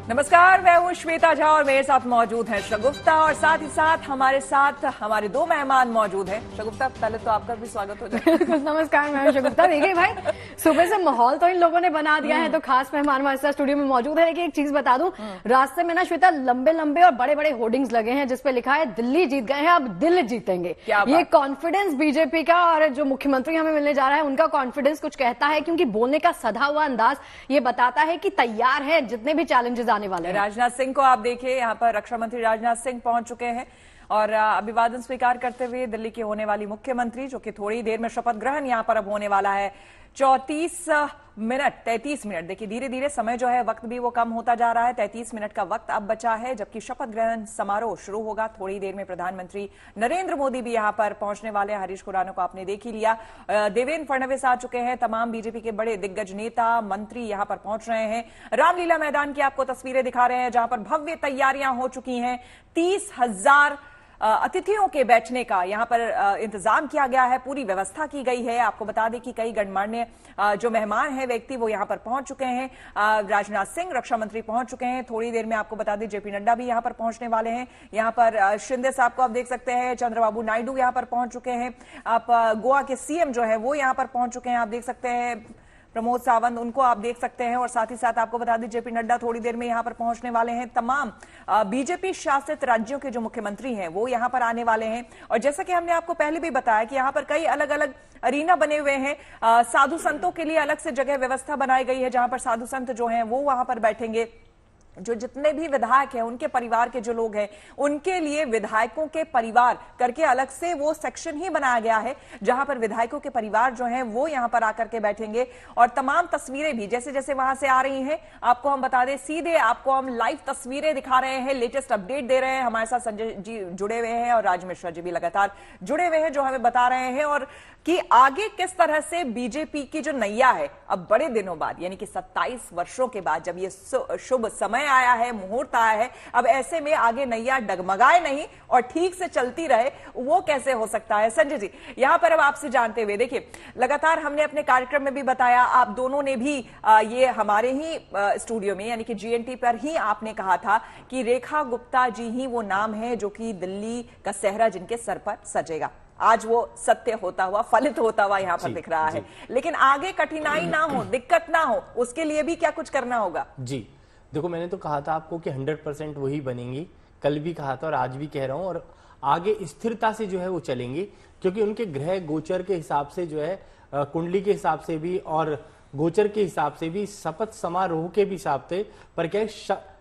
नमस्कार, मैं हूं श्वेता झा और मेरे साथ मौजूद हैं शगुफ्ता और साथ ही साथ हमारे दो मेहमान मौजूद हैं। शगुफ्ता, पहले तो आपका भी स्वागत हो जाए। नमस्कार, मैं हूं शगुफ्ता। देखिए भाई, सुबह से माहौल तो इन लोगों ने बना दिया है, तो खास मेहमान हमारे साथ स्टूडियो में मौजूद है। लेकिन एक चीज बता दूं, रास्ते में ना श्वेता लंबे लंबे और बड़े बड़े होर्डिंग्स लगे हैं जिसपे लिखा है दिल्ली जीत गए हैं, अब दिल जीतेंगे। ये कॉन्फिडेंस बीजेपी का और जो मुख्यमंत्री हमें मिलने जा रहा है उनका कॉन्फिडेंस कुछ कहता है, क्योंकि बोलने का सधा हुआ अंदाज ये बताता है कि तैयार है जितने भी चैलेंजेस आने वाले हैं। राजनाथ सिंह को आप देखिए, यहाँ पर रक्षा मंत्री राजनाथ सिंह पहुंच चुके हैं और अभिवादन स्वीकार करते हुए दिल्ली की होने वाली मुख्यमंत्री, जो कि थोड़ी देर में शपथ ग्रहण यहाँ पर अब होने वाला है। 33 मिनट देखिए, धीरे धीरे समय जो है वक्त भी वो कम होता जा रहा है। 33 मिनट का वक्त अब बचा है, जबकि शपथ ग्रहण समारोह शुरू होगा। थोड़ी देर में प्रधानमंत्री नरेंद्र मोदी भी यहाँ पर पहुंचने वाले हैं। हरीश खुराना को आपने देख ही लिया। देवेंद्र फडणवीस आ चुके हैं। तमाम बीजेपी के बड़े दिग्गज नेता मंत्री यहाँ पर पहुंच रहे हैं। रामलीला मैदान की आपको तस्वीरें दिखा रहे हैं, जहां पर भव्य तैयारियां हो चुकी हैं। 30,000 अतिथियों के बैठने का यहां पर इंतजाम किया गया है, पूरी व्यवस्था की गई है। आपको बता दें कि कई गणमान्य जो मेहमान हैं व्यक्ति वो यहां पर पहुंच चुके हैं। राजनाथ सिंह रक्षा मंत्री पहुंच चुके हैं। थोड़ी देर में आपको बता दें जेपी नड्डा भी यहां पर पहुंचने वाले हैं। यहां पर शिंदे साहब को आप देख सकते हैं, चंद्रबाबू नायडू यहां पर पहुंच चुके हैं। आप गोवा के सीएम जो है वो यहां पर पहुंच चुके हैं, आप देख सकते हैं प्रमोद सावंत, उनको आप देख सकते हैं। और साथ ही साथ आपको बता दें जेपी नड्डा थोड़ी देर में यहां पर पहुंचने वाले हैं। तमाम बीजेपी शासित राज्यों के जो मुख्यमंत्री हैं वो यहां पर आने वाले हैं। और जैसा कि हमने आपको पहले भी बताया कि यहां पर कई अलग अलग अरीना बने हुए हैं। साधु संतों के लिए अलग से जगह व्यवस्था बनाई गई है, जहां पर साधु संत जो हैं वो वहां पर बैठेंगे। जो जितने भी विधायक हैं, उनके परिवार के जो लोग हैं, उनके लिए विधायकों के परिवार करके अलग से वो सेक्शन ही बनाया गया है, जहां पर विधायकों के परिवार जो हैं वो यहां पर आकर के बैठेंगे। और तमाम तस्वीरें भी जैसे जैसे वहां से आ रही हैं, आपको हम बता दें, सीधे आपको हम लाइव तस्वीरें दिखा रहे हैं, लेटेस्ट अपडेट दे रहे हैं। हमारे साथ संजय जी जुड़े हुए हैं और राज मिश्रा जी भी लगातार जुड़े हुए हैं, जो हमें बता रहे हैं और कि आगे किस तरह से बीजेपी की जो नैया है अब बड़े दिनों बाद, यानी कि 27 वर्षों के बाद जब ये शुभ समय आया है, मुहूर्त आया है, अब ऐसे में आगे नैया डगमगाए नहीं और ठीक से चलती रहे, वो कैसे हो सकता है। संजय जी, यहां पर अब आपसे जानते हुए, देखिए लगातार हमने अपने कार्यक्रम में भी बताया, आप दोनों ने भी ये हमारे ही स्टूडियो में यानी कि जीएनटी पर ही आपने कहा था कि रेखा गुप्ता जी ही वो नाम है जो कि दिल्ली का सेहरा जिनके सर पर सजेगा। आज वो सत्य होता हुआ, फलित होता हुआ यहां पर दिख रहा है। लेकिन आगे कठिनाई ना हो, दिक्कत ना हो, उसके लिए भी क्या कुछ करना होगा? जी देखो, मैंने तो कहा था आपको कि 100% वही बनेंगी, कल भी कहा था और आज भी कह रहा हूं, और आगे स्थिरता से जो है वो चलेंगी, क्योंकि उनके ग्रह गोचर के हिसाब से जो है, कुंडली के हिसाब से भी और गोचर के हिसाब से भी, शपथ समारोह के भी हिसाब से, पर क्या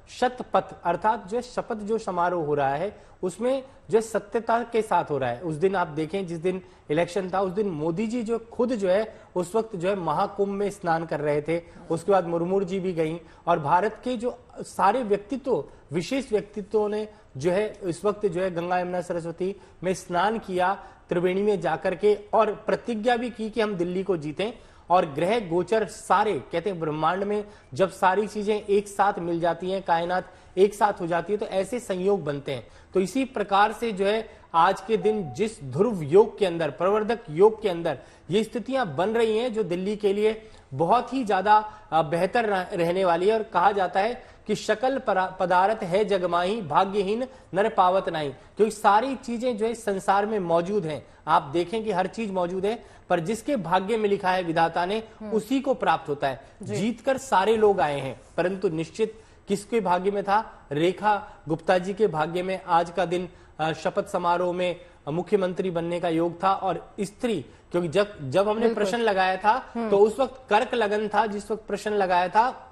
शतपथ अर्थात जो शपथ जो समारोह हो रहा है उसमें जो सत्यता के साथ हो रहा है। उस दिन आप देखें, जिस दिन इलेक्शन था उस दिन मोदी जी जो खुद जो है उस वक्त जो है महाकुंभ में स्नान कर रहे थे। उसके बाद मुर्मू जी भी गई और भारत के जो सारे व्यक्तित्व, विशेष व्यक्तित्वों ने जो है इस वक्त जो है गंगा यमुना सरस्वती में स्नान किया, त्रिवेणी में जाकर के, और प्रतिज्ञा भी की कि हम दिल्ली को जीतें। और ग्रह गोचर सारे कहते हैं ब्रह्मांड में जब सारी चीजें एक साथ मिल जाती हैं, कायनात एक साथ हो जाती है, तो ऐसे संयोग बनते हैं। तो इसी प्रकार से जो है आज के दिन जिस ध्रुव योग के अंदर, प्रवर्धक योग के अंदर ये स्थितियां बन रही हैं, जो दिल्ली के लिए बहुत ही ज्यादा बेहतर रहने वाली है। और कहा जाता है कि शकल पदार्थ है जगमाही, भाग्यहीन नर पावत नहीं, क्योंकि सारी चीजें जो है संसार में मौजूद हैं। आप देखें कि हर चीज मौजूद है, पर जिसके भाग्य में लिखा है विधाता ने, उसी को प्राप्त होता है। जीतकर सारे लोग आए हैं, परंतु निश्चित किसके भाग्य में था? रेखा गुप्ता जी के भाग्य में आज का दिन शपथ समारोह में मुख्यमंत्री बनने का योग था। और स्त्री, क्योंकि जब हमने प्रश्न लगाया था तो उस वक्त कर्क लगन था, जिस वक्त प्रश्न लगाया था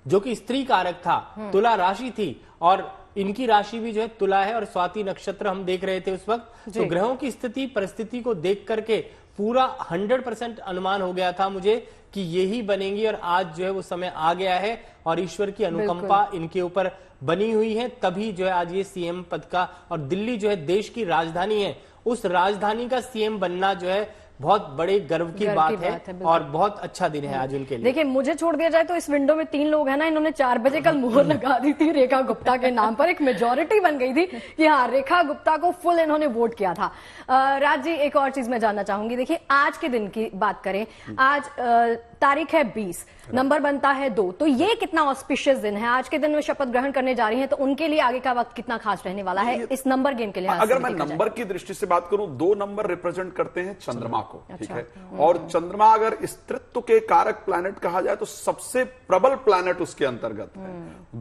जो कि स्त्री कारक था, तुला राशि थी, और इनकी राशि भी जो है तुला है और स्वाति नक्षत्र हम देख रहे थे उस वक्त। तो ग्रहों की स्थिति परिस्थिति को देख करके पूरा 100% अनुमान हो गया था मुझे कि यही बनेंगी। और आज जो है वो समय आ गया है और ईश्वर की अनुकंपा इनके ऊपर बनी हुई है, तभी जो है आज ये सीएम पद का, और दिल्ली जो है देश की राजधानी है, उस राजधानी का सीएम बनना जो है बहुत बड़े गर्व की बात है और बहुत अच्छा दिन है आज उनके लिए। देखिए, मुझे छोड़ दिया जाए तो इस विंडो में 3 लोग हैं ना, इन्होंने 4 बजे कल मुहर लगा दी थी रेखा गुप्ता के नाम पर। एक मेजोरिटी बन गई थी कि हाँ, रेखा गुप्ता को फुल इन्होंने वोट किया था। राज जी, एक और चीज मैं जानना चाहूंगी। देखिए, आज के दिन की बात करें, आज तारीख है 20, नंबर बनता है 2, तो ये कितना ऑस्पिशियस दिन है। आज के दिन में शपथ ग्रहण करने जा रही हैं, तो उनके लिए आगे का वक्त कितना खास रहने वाला है इस नंबर गेम के लिए। अगर मैं नंबर की दृष्टि से बात करूं, 2 नंबर रिप्रेजेंट करते हैं चंद्रमा को, ठीक है। और चंद्रमा अगर स्त्रीत्व के कारक प्लैनेट कहा जाए तो सबसे प्रबल प्लैनेट उसके अंतर्गत है।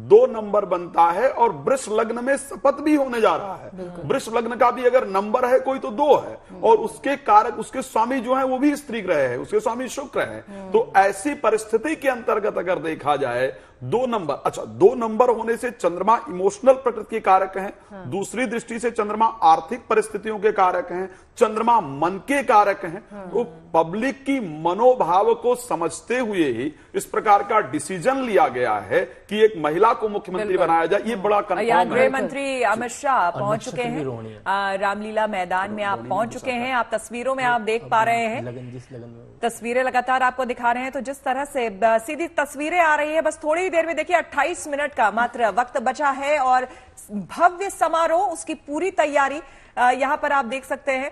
2 नंबर बनता है और वृष लग्न में शपथ भी होने जा रहा है। वृष लग्न का भी अगर नंबर है कोई तो 2 है, और उसके कारक, उसके स्वामी जो है वो भी स्त्री ग्रह है, उसके स्वामी शुक्र है। तो ऐसी परिस्थिति के अंतर्गत अगर देखा जाए 2 नंबर, अच्छा 2 नंबर होने से चंद्रमा इमोशनल प्रकृति के कारक हैं। दूसरी दृष्टि से चंद्रमा आर्थिक परिस्थितियों के कारक हैं, चंद्रमा मन के कारक हैं। तो पब्लिक की मनोभाव को समझते हुए ही इस प्रकार का डिसीजन लिया गया है कि एक महिला को मुख्यमंत्री बनाया जाए। ये बड़ा कंफर्म है। गृह मंत्री अमित शाह पहुंच चुके हैं रामलीला मैदान में। आप पहुंच चुके हैं, आप तस्वीरों में आप देख पा रहे हैं, तस्वीरें लगातार आपको दिखा रहे हैं। तो जिस तरह से सीधी तस्वीरें आ रही है, बस थोड़ी देर में देखिए 28 मिनट का मात्र वक्त बचा है और भव्य समारोह, उसकी पूरी तैयारी यहां पर आप देख सकते हैं।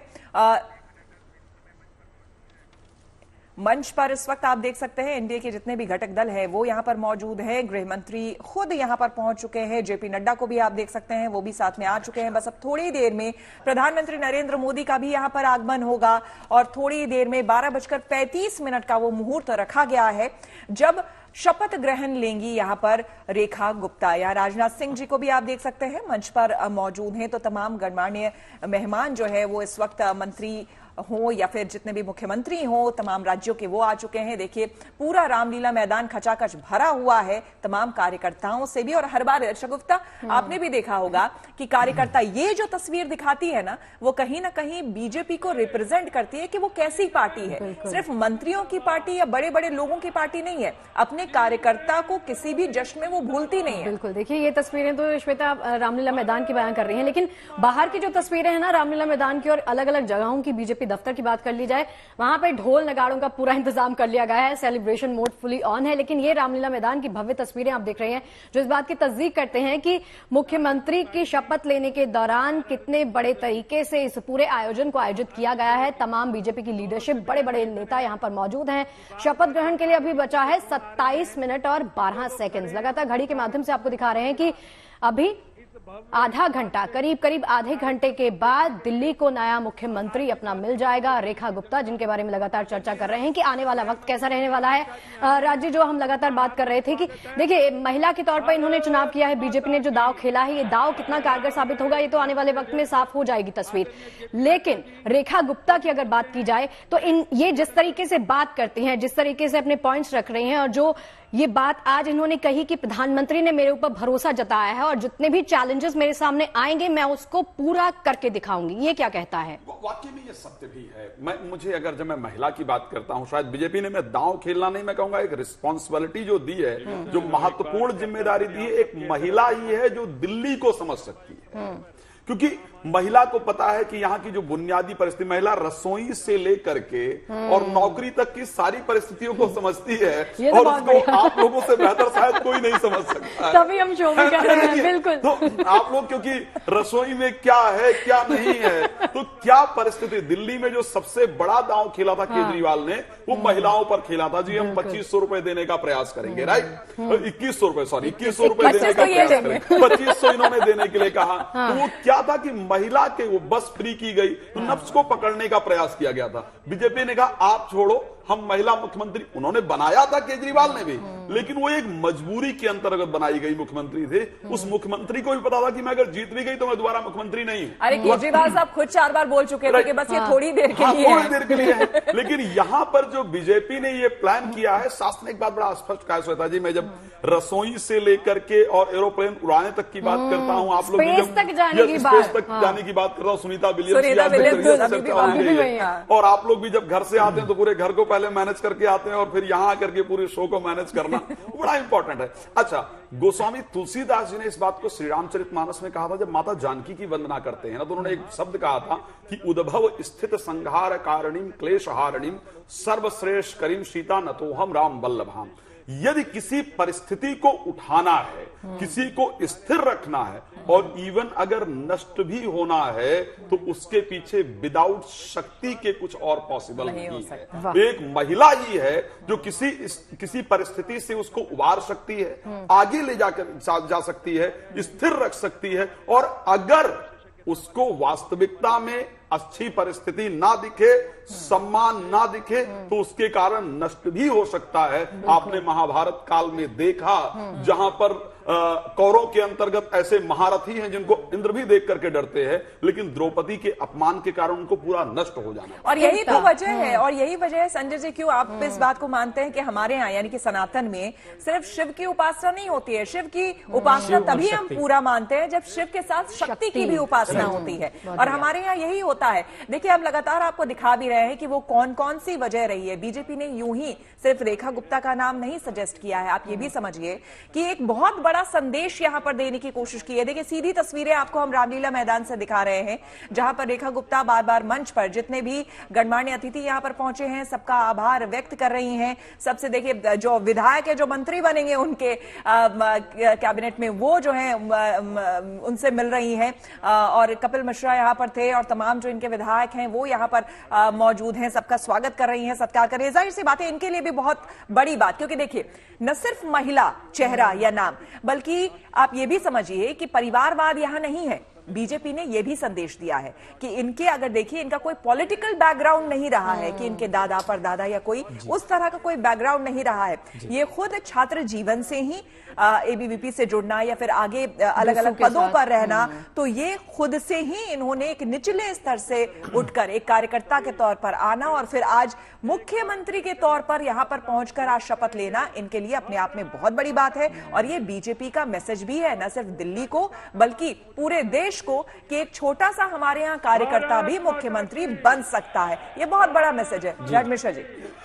मंच पर इस वक्त आप देख सकते हैं एनडीए के जितने भी घटक दल है वो यहां पर मौजूद है। गृह मंत्री खुद यहां पर पहुंच चुके हैं, जेपी नड्डा को भी आप देख सकते हैं, वो भी साथ में आ चुके हैं। बस अब थोड़ी देर में प्रधानमंत्री नरेंद्र मोदी का भी यहां पर आगमन होगा और थोड़ी देर में 12:35 का वो मुहूर्त रखा गया है जब शपथ ग्रहण लेंगी यहां पर रेखा गुप्ता। या राजनाथ सिंह जी को भी आप देख सकते हैं मंच पर मौजूद हैं। तो तमाम गणमान्य मेहमान जो है वो इस वक्त मंत्री हो या फिर जितने भी मुख्यमंत्री हो तमाम राज्यों के, वो आ चुके हैं। देखिए पूरा रामलीला मैदान खचाखच भरा हुआ है तमाम कार्यकर्ताओं से भी। और हर बार शगुफ्ता आपने भी देखा होगा कि कार्यकर्ता ये जो तस्वीर दिखाती है ना, वो कहीं ना कहीं बीजेपी को रिप्रेजेंट करती है कि वो कैसी पार्टी है। सिर्फ मंत्रियों की पार्टी या बड़े बड़े लोगों की पार्टी नहीं है, अपने कार्यकर्ता को किसी भी जश्न में वो भूलती नहीं है। बिल्कुल, देखिए ये तस्वीरें तो श्वेता रामलीला मैदान की बयान कर रही हैं, लेकिन बाहर की जो तस्वीरें हैं ना रामलीला मैदान की और अलग अलग जगहों की, बीजेपी दफ्तर की बात कर ली जाए, वहां पे ढोल नगाड़ों का पूरा इंतजाम कर लिया गया है, सेलिब्रेशन मोड फुली ऑन है। लेकिन ये रामलीला मैदान की भव्य तस्वीरें आप देख रहे हैं जो इस बात की तस्दीक करते हैं कि मुख्यमंत्री की शपथ लेने के दौरान कितने बड़े तरीके से इस पूरे आयोजन को आयोजित किया गया है। तमाम बीजेपी की लीडरशिप, बड़े बड़े नेता यहां पर मौजूद हैं। शपथ ग्रहण के लिए अभी बचा है 27 मिनट और 12 सेकेंड। लगातार घड़ी के माध्यम से आपको दिखा रहे हैं कि अभी आधा घंटा, करीब आधे घंटे के बाद दिल्ली को नया मुख्यमंत्री अपना मिल जाएगा, रेखा गुप्ता, जिनके बारे में लगातार चर्चा कर रहे हैं कि आने वाला वक्त कैसा रहने वाला है। राज्य जो हम लगातार बात कर रहे थे कि देखिए महिला के तौर पर इन्होंने चुनाव किया है, बीजेपी ने जो दांव खेला है, ये दांव कितना कारगर साबित होगा ये तो आने वाले वक्त में साफ हो जाएगी तस्वीर। लेकिन रेखा गुप्ता की अगर बात की जाए तो ये जिस तरीके से बात करती हैं, जिस तरीके से अपने पॉइंट्स रख रही हैं, और जो ये बात आज इन्होंने कही कि प्रधानमंत्री ने मेरे ऊपर भरोसा जताया है और जितने भी चैलेंजेस मेरे सामने आएंगे मैं उसको पूरा करके दिखाऊंगी, ये क्या कहता है? वाकई में ये सत्य भी है। मुझे अगर जब मैं महिला की बात करता हूं, शायद बीजेपी ने मैं दांव खेलना नहीं, मैं कहूंगा एक रिस्पॉन्सिबिलिटी जो दी है, जो महत्वपूर्ण जिम्मेदारी दी है, एक महिला ही है जो दिल्ली को समझ सकती है। क्योंकि महिला को पता है कि यहाँ की जो बुनियादी परिस्थिति, महिला रसोई से लेकर के और नौकरी तक की सारी परिस्थितियों को समझती है और उसको आप लोगों से बेहतर शायद कोई नहीं समझ सकता है। तभी हम शो में कर रहे हैं। बिल्कुल, तो आप लोग, क्योंकि रसोई में क्या है क्या नहीं है, तो क्या परिस्थिति, दिल्ली में जो सबसे बड़ा दांव खेला था केजरीवाल ने, वो महिलाओं पर खेला था। जी हम 2500 रुपए देने का प्रयास करेंगे, राइट, 2100 रुपए, सॉरी 2100 रुपए देने का प्रयास करेंगे, 2500 इन्होंने देने के लिए कहा। तो वो क्या था कि महिला के वो बस फ्री की गई, तो नफ्स को पकड़ने का प्रयास किया गया था। बीजेपी ने कहा आप छोड़ो, हम महिला मुख्यमंत्री, उन्होंने बनाया था केजरीवाल ने भी, लेकिन वो एक मजबूरी के अंतर्गत बनाई गई मुख्यमंत्री थे। उस मुख्यमंत्री को भी पता था कि मैं अगर जीत भी गई तो मैं दोबारा मुख्यमंत्री नहीं हूं। अरे केजरीवाल साहब खुद 4 बार बोल चुके थे कि बस ये थोड़ी देर के लिए है। थोड़ी देर के लिए है। लेकिन यहां पर जो बीजेपी ने ये प्लान किया है, शासन ने एक बात बड़ा स्पष्ट कहा श्वेता जी, मैं जब रसोई से लेकर के और एरोप्लेन उड़ाने तक की बात करता हूं, आप लोग स्पेस तक जाने की बात कर रहा हूं, सुनीता विलियम्स और आप लोग भी जब घर से आते हैं तो पूरे घर को पहले मैनेज करके आते हैं और फिर यहां आकर के पूरे शो को मैनेज करना बड़ा इंपॉर्टेंट है। अच्छा, गोस्वामी तुलसीदास जी ने इस बात को श्री रामचरितमानस में कहा था, जब माता जानकी की वंदना करते हैं ना, तो उन्होंने एक शब्द कहा था कि उद्भव स्थित संहार कारणीम क्लेश हारणीम सर्वश्रेष्ठ करीम सीता नतोहम राम वल्लभाम। यदि किसी परिस्थिति को उठाना है, किसी को स्थिर रखना है, और इवन अगर नष्ट भी होना है तो उसके पीछे विदाउट शक्ति के कुछ और पॉसिबल नहीं है। एक महिला ही है जो किसी परिस्थिति से उसको उबार सकती है, आगे ले जाकर जा सकती है, स्थिर रख सकती है, और अगर उसको वास्तविकता में अच्छी परिस्थिति ना दिखे, सम्मान ना दिखे, तो उसके कारण नष्ट भी हो सकता है। आपने महाभारत काल में देखा जहां पर कौरवों के अंतर्गत ऐसे महारथी हैं जिनको इंद्र भी देख करके डरते हैं, लेकिन द्रौपदी के अपमान के कारण उनको पूरा नष्ट हो जाना। और यही तो वजह है, और यही वजह है संजय जी, क्यों आप इस बात को मानते हैं कि हमारे यहाँ यानी कि सनातन में सिर्फ शिव की उपासना नहीं होती है। शिव की उपासना तभी हम पूरा मानते हैं जब शिव के साथ शक्ति की भी उपासना होती है, और हमारे यहाँ यही होता है। देखिए, हम लगातार आपको दिखा भी रहे हैं कि वो कौन कौन सी वजह रही है। बीजेपी ने यूं ही सिर्फ रेखा गुप्ता का नाम नहीं सजेस्ट किया है, आप ये भी समझिए कि एक बहुत बड़ा संदेश यहां पर देने की कोशिश की है। देखिए, सीधी तस्वीरें आपको हम रामलीला मैदान से दिखा रहे हैं, जहां पर रेखा गुप्ता बार बार मंच पर जितने भी गणमान्य अतिथि यहां पर पहुंचे हैं सबका आभार व्यक्त कर रही हैं। सबसे देखिए, जो विधायक है, जो मंत्री बनेंगे उनके कैबिनेट में, वो जो है उनसे मिल रही हैं, और कपिल मिश्रा यहां पर थे, और तमाम जो इनके विधायक हैं वो यहां पर मौजूद हैं, सबका स्वागत कर रही हैं, सत्कार कर रही हैं। जाहिर सी बात है, इनके लिए भी बहुत बड़ी बात, क्योंकि देखिए, न सिर्फ महिला चेहरा या नाम, बल्कि आप ये भी समझिए कि परिवारवाद यहां नहीं है। बीजेपी ने यह भी संदेश दिया है कि इनके, अगर देखिए, इनका कोई पॉलिटिकल बैकग्राउंड नहीं रहा है, कि इनके दादा परदादा या कोई उस तरह का कोई बैकग्राउंड नहीं रहा है। ये खुद छात्र जीवन से ही एबीवीपी से जुड़ना या फिर आगे अलग अलग पदों पर रहना, तो ये खुद से ही इन्होंने एक निचले स्तर से उठकर एक कार्यकर्ता के तौर पर आना, और फिर आज मुख्यमंत्री के तौर पर यहां पर पहुंचकर आज शपथ लेना इनके लिए अपने आप में बहुत बड़ी बात है। और ये बीजेपी का मैसेज भी है, न सिर्फ दिल्ली को बल्कि पूरे देश को, कि एक छोटा सा हमारे यहाँ कार्यकर्ता भी मुख्यमंत्री बन सकता है। ये बहुत बड़ा मैसेज है। राज मिश्रा जी,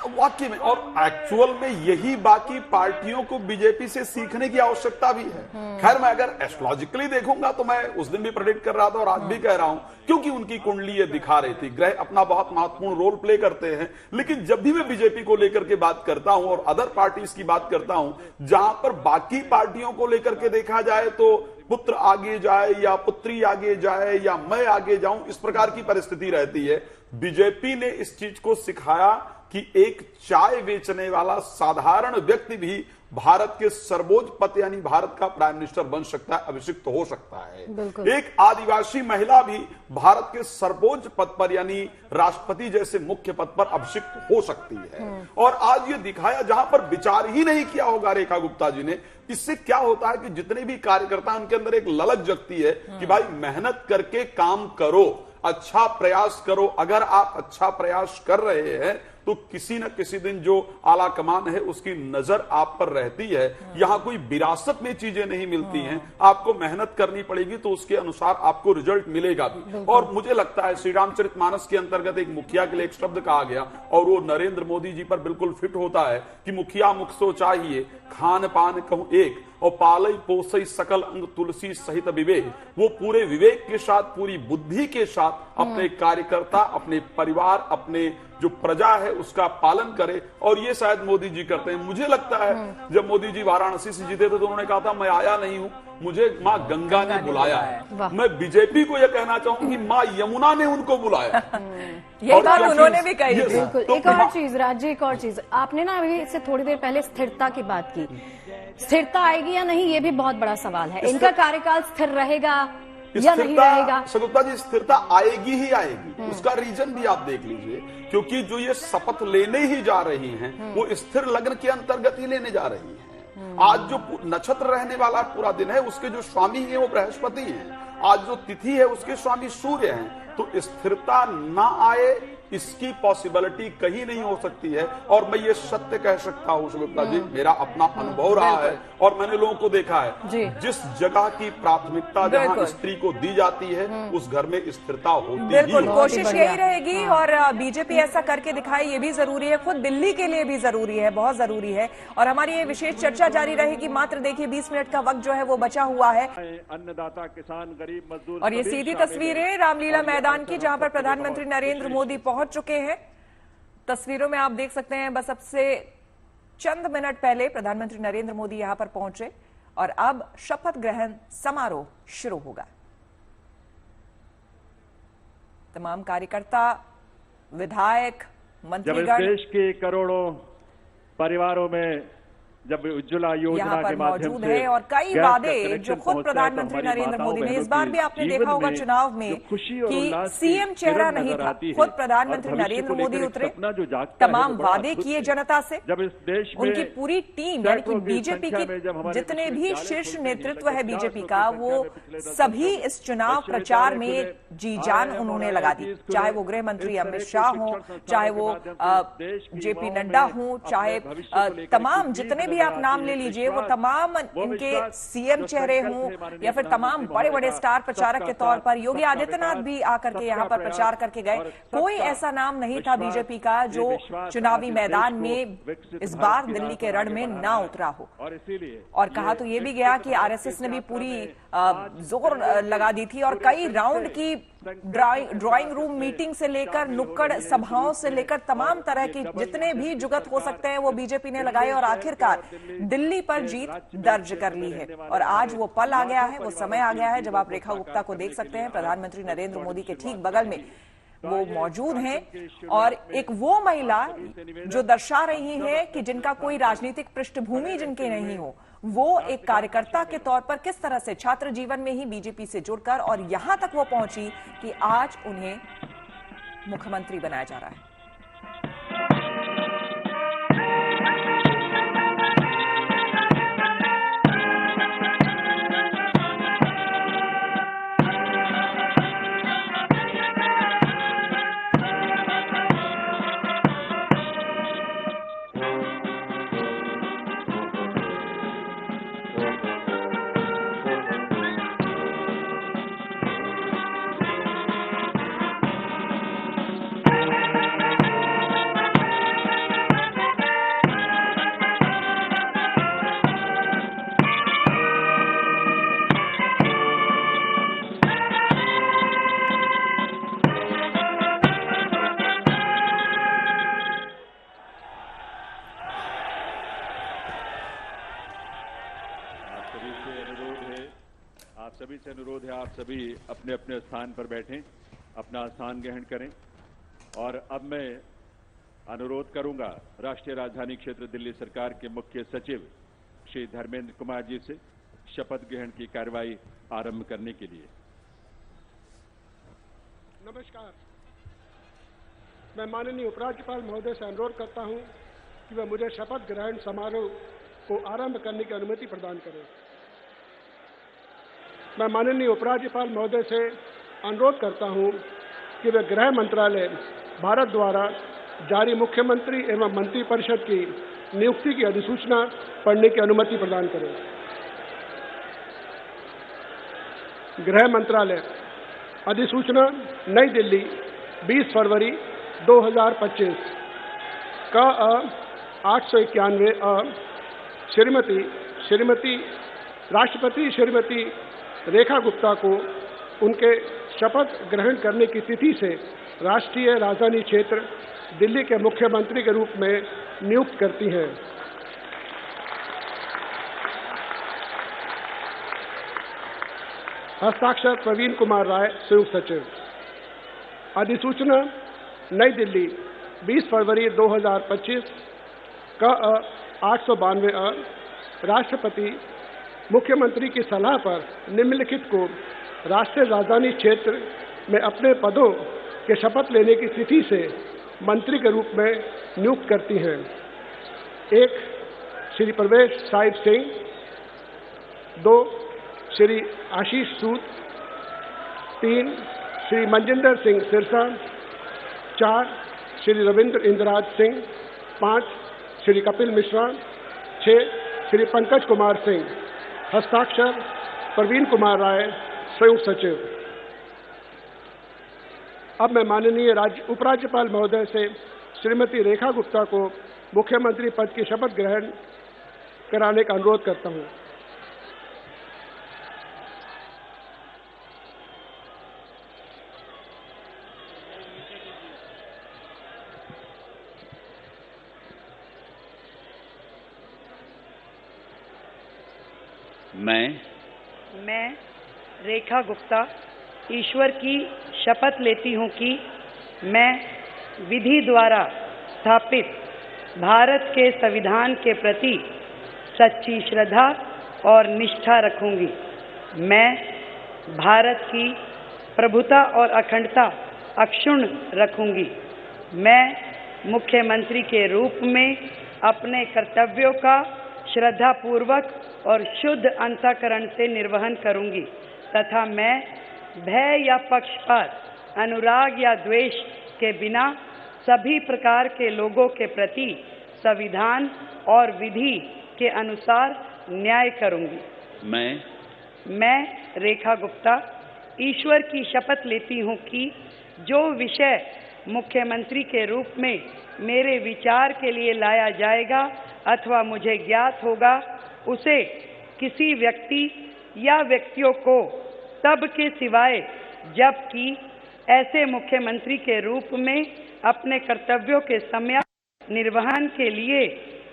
वाकई में, और एक्चुअल में यही बाकी पार्टियों को बीजेपी से सीखने की आवश्यकता भी है। खैर, मैं अगर एस्ट्रोलॉजिकली देखूंगा तो मैं उस दिन भी प्रेडिक्ट कर रहा था और आज भी कह रहा हूं, क्योंकि उनकी कुंडली ये दिखा रही थी। ग्रह अपना बहुत महत्वपूर्ण रोल प्ले करते हैं, लेकिन जब भी मैं बीजेपी को लेकर के बात करता हूं और अदर पार्टीज की बात करता हूं, जहां पर बाकी पार्टियों को लेकर के देखा जाए तो पुत्र आगे जाए या पुत्री आगे जाए या मैं आगे जाऊं, इस प्रकार की परिस्थिति रहती है। बीजेपी ने इस चीज को सिखाया कि एक चाय बेचने वाला साधारण व्यक्ति भी भारत के सर्वोच्च पद यानी भारत का प्राइम मिनिस्टर बन सकता है, अभिषिक्त हो सकता है। एक आदिवासी महिला भी भारत के सर्वोच्च पद पर यानी राष्ट्रपति जैसे मुख्य पद पर अभिषिक्त हो सकती है। और आज ये दिखाया, जहां पर विचार ही नहीं किया होगा रेखा गुप्ता जी ने। इससे क्या होता है कि जितने भी कार्यकर्ता, उनके अंदर एक ललक जगती है कि भाई मेहनत करके काम करो, अच्छा प्रयास करो। अगर आप अच्छा प्रयास कर रहे हैं तो किसी न किसी दिन जो आला कमान है उसकी नजर आप पर रहती है। यहां कोई विरासत में चीजें नहीं मिलती हैं, आपको मेहनत करनी पड़ेगी तो उसके अनुसार आपको रिजल्ट मिलेगा भी। और मुझे लगता है श्री रामचरितमानस के अंतर्गत एक मुखिया के लिए एक शब्द कहा गया, और वो नरेंद्र मोदी जी पर बिल्कुल फिट होता है कि मुखिया मुख सो चाहिए, खान पान कहूं एक, और पालई पोसई सकल अंग तुलसी सहित विवेक। वो पूरे विवेक के साथ, पूरी बुद्धि के साथ अपने कार्यकर्ता, अपने परिवार, अपने जो प्रजा है उसका पालन करे, और ये शायद मोदी जी करते हैं। मुझे लगता है जब मोदी जी वाराणसी से जीते थे तो उन्होंने कहा था मैं आया नहीं हूं, मुझे मां गंगा ने बुलाया है। मैं बीजेपी को यह कहना चाहूंगी, मां यमुना ने उनको बुलाया। ये बात उन्होंने भी कही। बिल्कुल। एक और चीज राज्य, एक और चीज, आपने ना अभी से थोड़ी देर पहले स्थिरता की बात की। स्थिरता आएगी या नहीं, ये भी बहुत बड़ा सवाल है। इनका कार्यकाल स्थिर रहेगा या नहीं रहेगा? सगुप्ता जी, स्थिरता आएगी ही आएगी। उसका रीजन भी आप देख लीजिए, क्योंकि जो ये शपथ लेने ही जा रही हैं वो स्थिर लग्न के अंतर्गत ही लेने जा रही हैं। आज जो नक्षत्र रहने वाला पूरा दिन है उसके जो स्वामी है वो बृहस्पति हैं। आज जो तिथि है उसके स्वामी सूर्य हैं। तो स्थिरता ना आए इसकी पॉसिबिलिटी कहीं नहीं हो सकती है। और मैं ये सत्य कह सकता हूं सुगुप्ता जी, मेरा अपना अनुभव रहा है और मैंने लोगों को देखा है, जिस जगह की प्राथमिकता जहां स्त्री को दी जाती है उस घर में स्थिरता होती है। बिल्कुल, कोशिश यही रहेगी और बीजेपी ऐसा करके दिखाए, ये भी जरूरी है, खुद दिल्ली के लिए भी जरूरी है, बहुत जरूरी है। और हमारी ये विशेष चर्चा जारी रहेगी। मात्र देखिए 20 मिनट का वक्त जो है वो बचा हुआ है। अन्नदाता, किसान, गरीब मजदूर, और ये सीधी तस्वीरें रामलीला मैदान की, जहां पर प्रधानमंत्री नरेंद्र मोदी पहुंच चुके हैं। तस्वीरों में आप देख सकते हैं, बस अब से चंद मिनट पहले प्रधानमंत्री नरेंद्र मोदी यहां पर पहुंचे और अब शपथ ग्रहण समारोह शुरू होगा। तमाम कार्यकर्ता, विधायक, जब इस मंत्रीगण देश के करोड़ों परिवारों में जब उज्ज्वला योजना यहाँ पर के माध्यम मौजूद से है और कई गैस का वादे कनेक्शन जो खुद पहुंचा है, तो प्रधानमंत्री हमारी नरेंद्र माताओं मोदी ने, बहनों इस बार के भी आपने जीवन देखा होगा में चुनाव जो में खुशी और कि उल्लास की सीएम चेहरा किरण नहीं नजर था, आती है खुद प्रधानमंत्री और भविष्य नरेंद्र को मोदी लेकर एक उतरे, सपना जो जागता है, तमाम वो बड़ा वादे अद्भुत किए है। जनता से। जब इस देश में उनकी पूरी टीम यानी कि सैकड़ों की बीजेपी संख्या में जब की हमारे जितने भी विश्वविद्यालय शीर्ष खुलते हैं, नेतृत्व है लगभग बीजेपी 400 का, की वो संख्या में पिछले 10 सभी वर्षों में इस चुनाव प्रचार में विश्वविद्यालय जी जान खुले, उन्होंने IIM लगा दी, और चाहे IIT वो गृह मंत्री इस तरह अमित के शाह शिक्षण हो, संस्थानों चाहे के वो माध्यम से देश की जेपी युवाओं नड्डा में हो, अपने चाहे भविष्य को लेकर तमाम एक जितने उम्मीद भी आप नजर नाम आती ले है, लीजिए, वो विश्वास, तमाम वो इनके विश्वास सीएम जो चेहरे संकल्प हों है माननीय या फिर तमाम प्रधानमंत्री बड़े बड़े महोदय स्टार का, प्रचारक के सबका तौर पर साथ, योगी सबका आदित्यनाथ विकास, भी आकर के यहाँ सबका पर प्रचार प्रयास करके गए। और कोई सबका ऐसा नाम नहीं था विश्वास, बीजेपी का जो ये विश्वास चुनावी आज इस मैदान देश में को विकसित इस भारत बार की दिल्ली राह के पर रण आगे में बढ़ा ना रहा है। उतरा हो। और इसीलिए और कहा तो ये भी गया कि आरएसएस ने भी पूरी जोर लगा दी थी और कई राउंड की ड्राइंग रूम मीटिंग से लेकर नुक्कड़ सभाओं से लेकर तमाम तरह की जितने भी जुगत हो सकते हैं वो बीजेपी ने लगाए और आखिरकार दिल्ली पर जीत दर्ज कर ली है। और आज वो पल आ गया है, वो समय आ गया है जब आप रेखा गुप्ता को देख सकते हैं प्रधानमंत्री नरेंद्र मोदी के ठीक बगल में वो मौजूद हैं और एक वो महिला जो दर्शा रही है कि जिनका कोई राजनीतिक पृष्ठभूमि जिनके नहीं हो, वो एक कार्यकर्ता के तौर पर किस तरह से छात्र जीवन में ही बीजेपी से जुड़कर और यहां तक वो पहुंची कि आज उन्हें मुख्यमंत्री बनाया जा रहा है। सभी से अनुरोध है, आप सभी अपने अपने स्थान पर बैठें, अपना स्थान ग्रहण करें। और अब मैं अनुरोध करूंगा राष्ट्रीय राजधानी क्षेत्र दिल्ली सरकार के मुख्य सचिव श्री धर्मेंद्र कुमार जी से शपथ ग्रहण की कार्रवाई आरंभ करने के लिए। नमस्कार। मैं माननीय उपराज्यपाल महोदय से अनुरोध करता हूं कि वह मुझे शपथ ग्रहण समारोह को आरंभ करने की अनुमति प्रदान करें। मैं माननीय उपराज्यपाल महोदय से अनुरोध करता हूं कि वे गृह मंत्रालय भारत द्वारा जारी मुख्यमंत्री एवं मंत्रिपरिषद की नियुक्ति की अधिसूचना पढ़ने की अनुमति प्रदान करें। गृह मंत्रालय अधिसूचना नई दिल्ली 20 फरवरी 2025 का 891 श्रीमती राष्ट्रपति श्रीमती रेखा गुप्ता को उनके शपथ ग्रहण करने की तिथि से राष्ट्रीय राजधानी क्षेत्र दिल्ली के मुख्यमंत्री के रूप में नियुक्त करती हैं। हस्ताक्षर प्रवीण कुमार राय, संयुक्त सचिव। अधिसूचना नई दिल्ली 20 फरवरी 2025 का 892 राष्ट्रपति मुख्यमंत्री की सलाह पर निम्नलिखित को राष्ट्रीय राजधानी क्षेत्र में अपने पदों के शपथ लेने की तिथि से मंत्री के रूप में नियुक्त करती हैं। 1 श्री प्रवेश साहिब सिंह, 2 श्री आशीष सूद, 3 श्री मनजिंदर सिंह सिरसा, 4 श्री रविंद्र इंद्राज सिंह, 5 श्री कपिल मिश्रा, 6 श्री पंकज कुमार सिंह। हस्ताक्षर प्रवीण कुमार राय, संयुक्त सचिव। अब मैं माननीय उपराज्यपाल महोदय से श्रीमती रेखा गुप्ता को मुख्यमंत्री पद की शपथ ग्रहण कराने का अनुरोध करता हूं। मैं रेखा गुप्ता ईश्वर की शपथ लेती हूँ कि मैं विधि द्वारा स्थापित भारत के संविधान के प्रति सच्ची श्रद्धा और निष्ठा रखूंगी। मैं भारत की प्रभुता और अखंडता अक्षुण्ण रखूंगी। मैं मुख्यमंत्री के रूप में अपने कर्तव्यों का श्रद्धापूर्वक और शुद्ध अंतःकरण से निर्वहन करूंगी तथा मैं भय या पक्षपात, अनुराग या द्वेष के बिना सभी प्रकार के लोगों के प्रति संविधान और विधि के अनुसार न्याय करूंगी। मैं रेखा गुप्ता ईश्वर की शपथ लेती हूँ कि जो विषय मुख्यमंत्री के रूप में मेरे विचार के लिए लाया जाएगा अथवा मुझे ज्ञात होगा, उसे किसी व्यक्ति या व्यक्तियों को तब के सिवाय जबकि ऐसे मुख्यमंत्री के रूप में अपने कर्तव्यों के सम्यक निर्वहन के लिए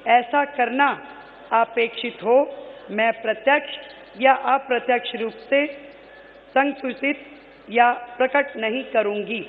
ऐसा करना अपेक्षित हो, मैं प्रत्यक्ष या अप्रत्यक्ष रूप से संसूचित या प्रकट नहीं करूंगी।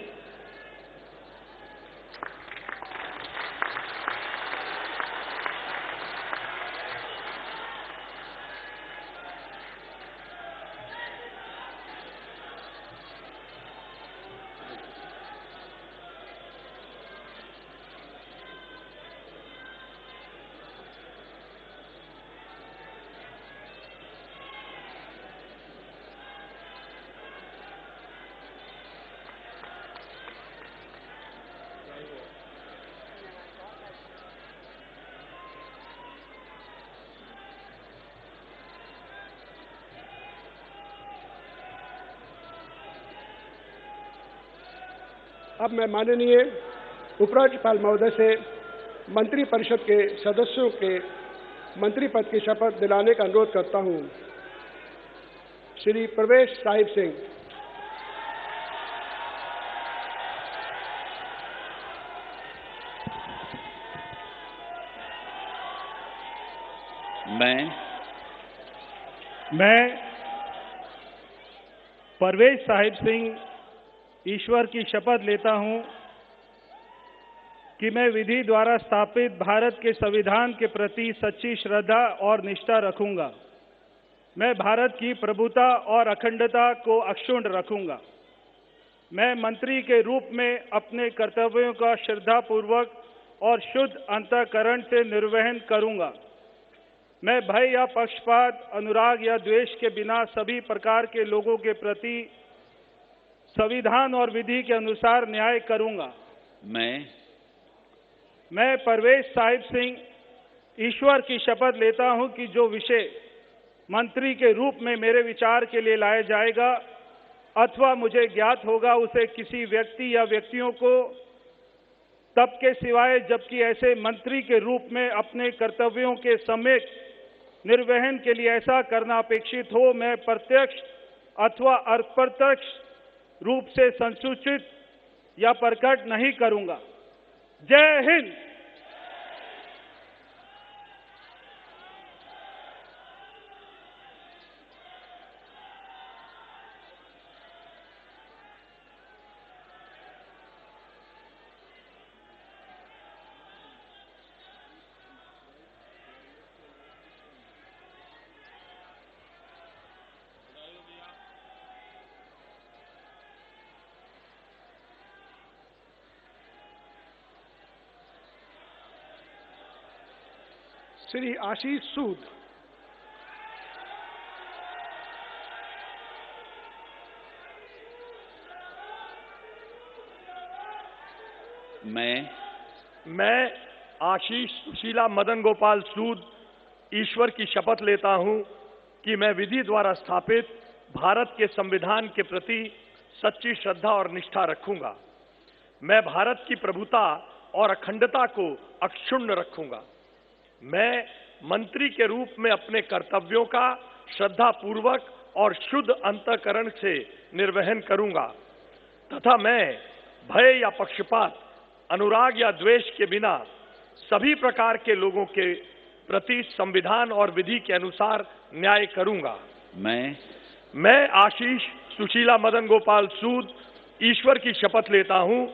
अब मैं माननीय उपराज्यपाल महोदय से मंत्रिपरिषद के सदस्यों के मंत्री पद की शपथ दिलाने का अनुरोध करता हूं। श्री प्रवेश साहिब सिंह। मैं परवेज साहिब सिंह ईश्वर की शपथ लेता हूं कि मैं विधि द्वारा स्थापित भारत के संविधान के प्रति सच्ची श्रद्धा और निष्ठा रखूंगा। मैं भारत की प्रभुता और अखंडता को अक्षुण्ण रखूंगा। मैं मंत्री के रूप में अपने कर्तव्यों का श्रद्धापूर्वक और शुद्ध अंतःकरण से निर्वहन करूंगा। मैं भय या पक्षपात, अनुराग या द्वेष के बिना सभी प्रकार के लोगों के प्रति संविधान और विधि के अनुसार न्याय करूंगा। मैं परवेज साहिब सिंह ईश्वर की शपथ लेता हूं कि जो विषय मंत्री के रूप में मेरे विचार के लिए लाया जाएगा अथवा मुझे ज्ञात होगा, उसे किसी व्यक्ति या व्यक्तियों को तब के सिवाय जबकि ऐसे मंत्री के रूप में अपने कर्तव्यों के सम्यक निर्वहन के लिए ऐसा करना अपेक्षित हो, मैं प्रत्यक्ष अथवा अप्रत्यक्ष रूप से संसूचित या प्रकट नहीं करूंगा। जय हिंद। श्री आशीष सूद। मैं आशीष सुशीला मदन गोपाल सूद ईश्वर की शपथ लेता हूं कि मैं विधि द्वारा स्थापित भारत के संविधान के प्रति सच्ची श्रद्धा और निष्ठा रखूंगा। मैं भारत की प्रभुता और अखंडता को अक्षुण्ण रखूंगा। मैं मंत्री के रूप में अपने कर्तव्यों का श्रद्धापूर्वक और शुद्ध अंतःकरण से निर्वहन करूंगा तथा मैं भय या पक्षपात, अनुराग या द्वेष के बिना सभी प्रकार के लोगों के प्रति संविधान और विधि के अनुसार न्याय करूंगा। मैं आशीष सुशीला मदन गोपाल सूद ईश्वर की शपथ लेता हूं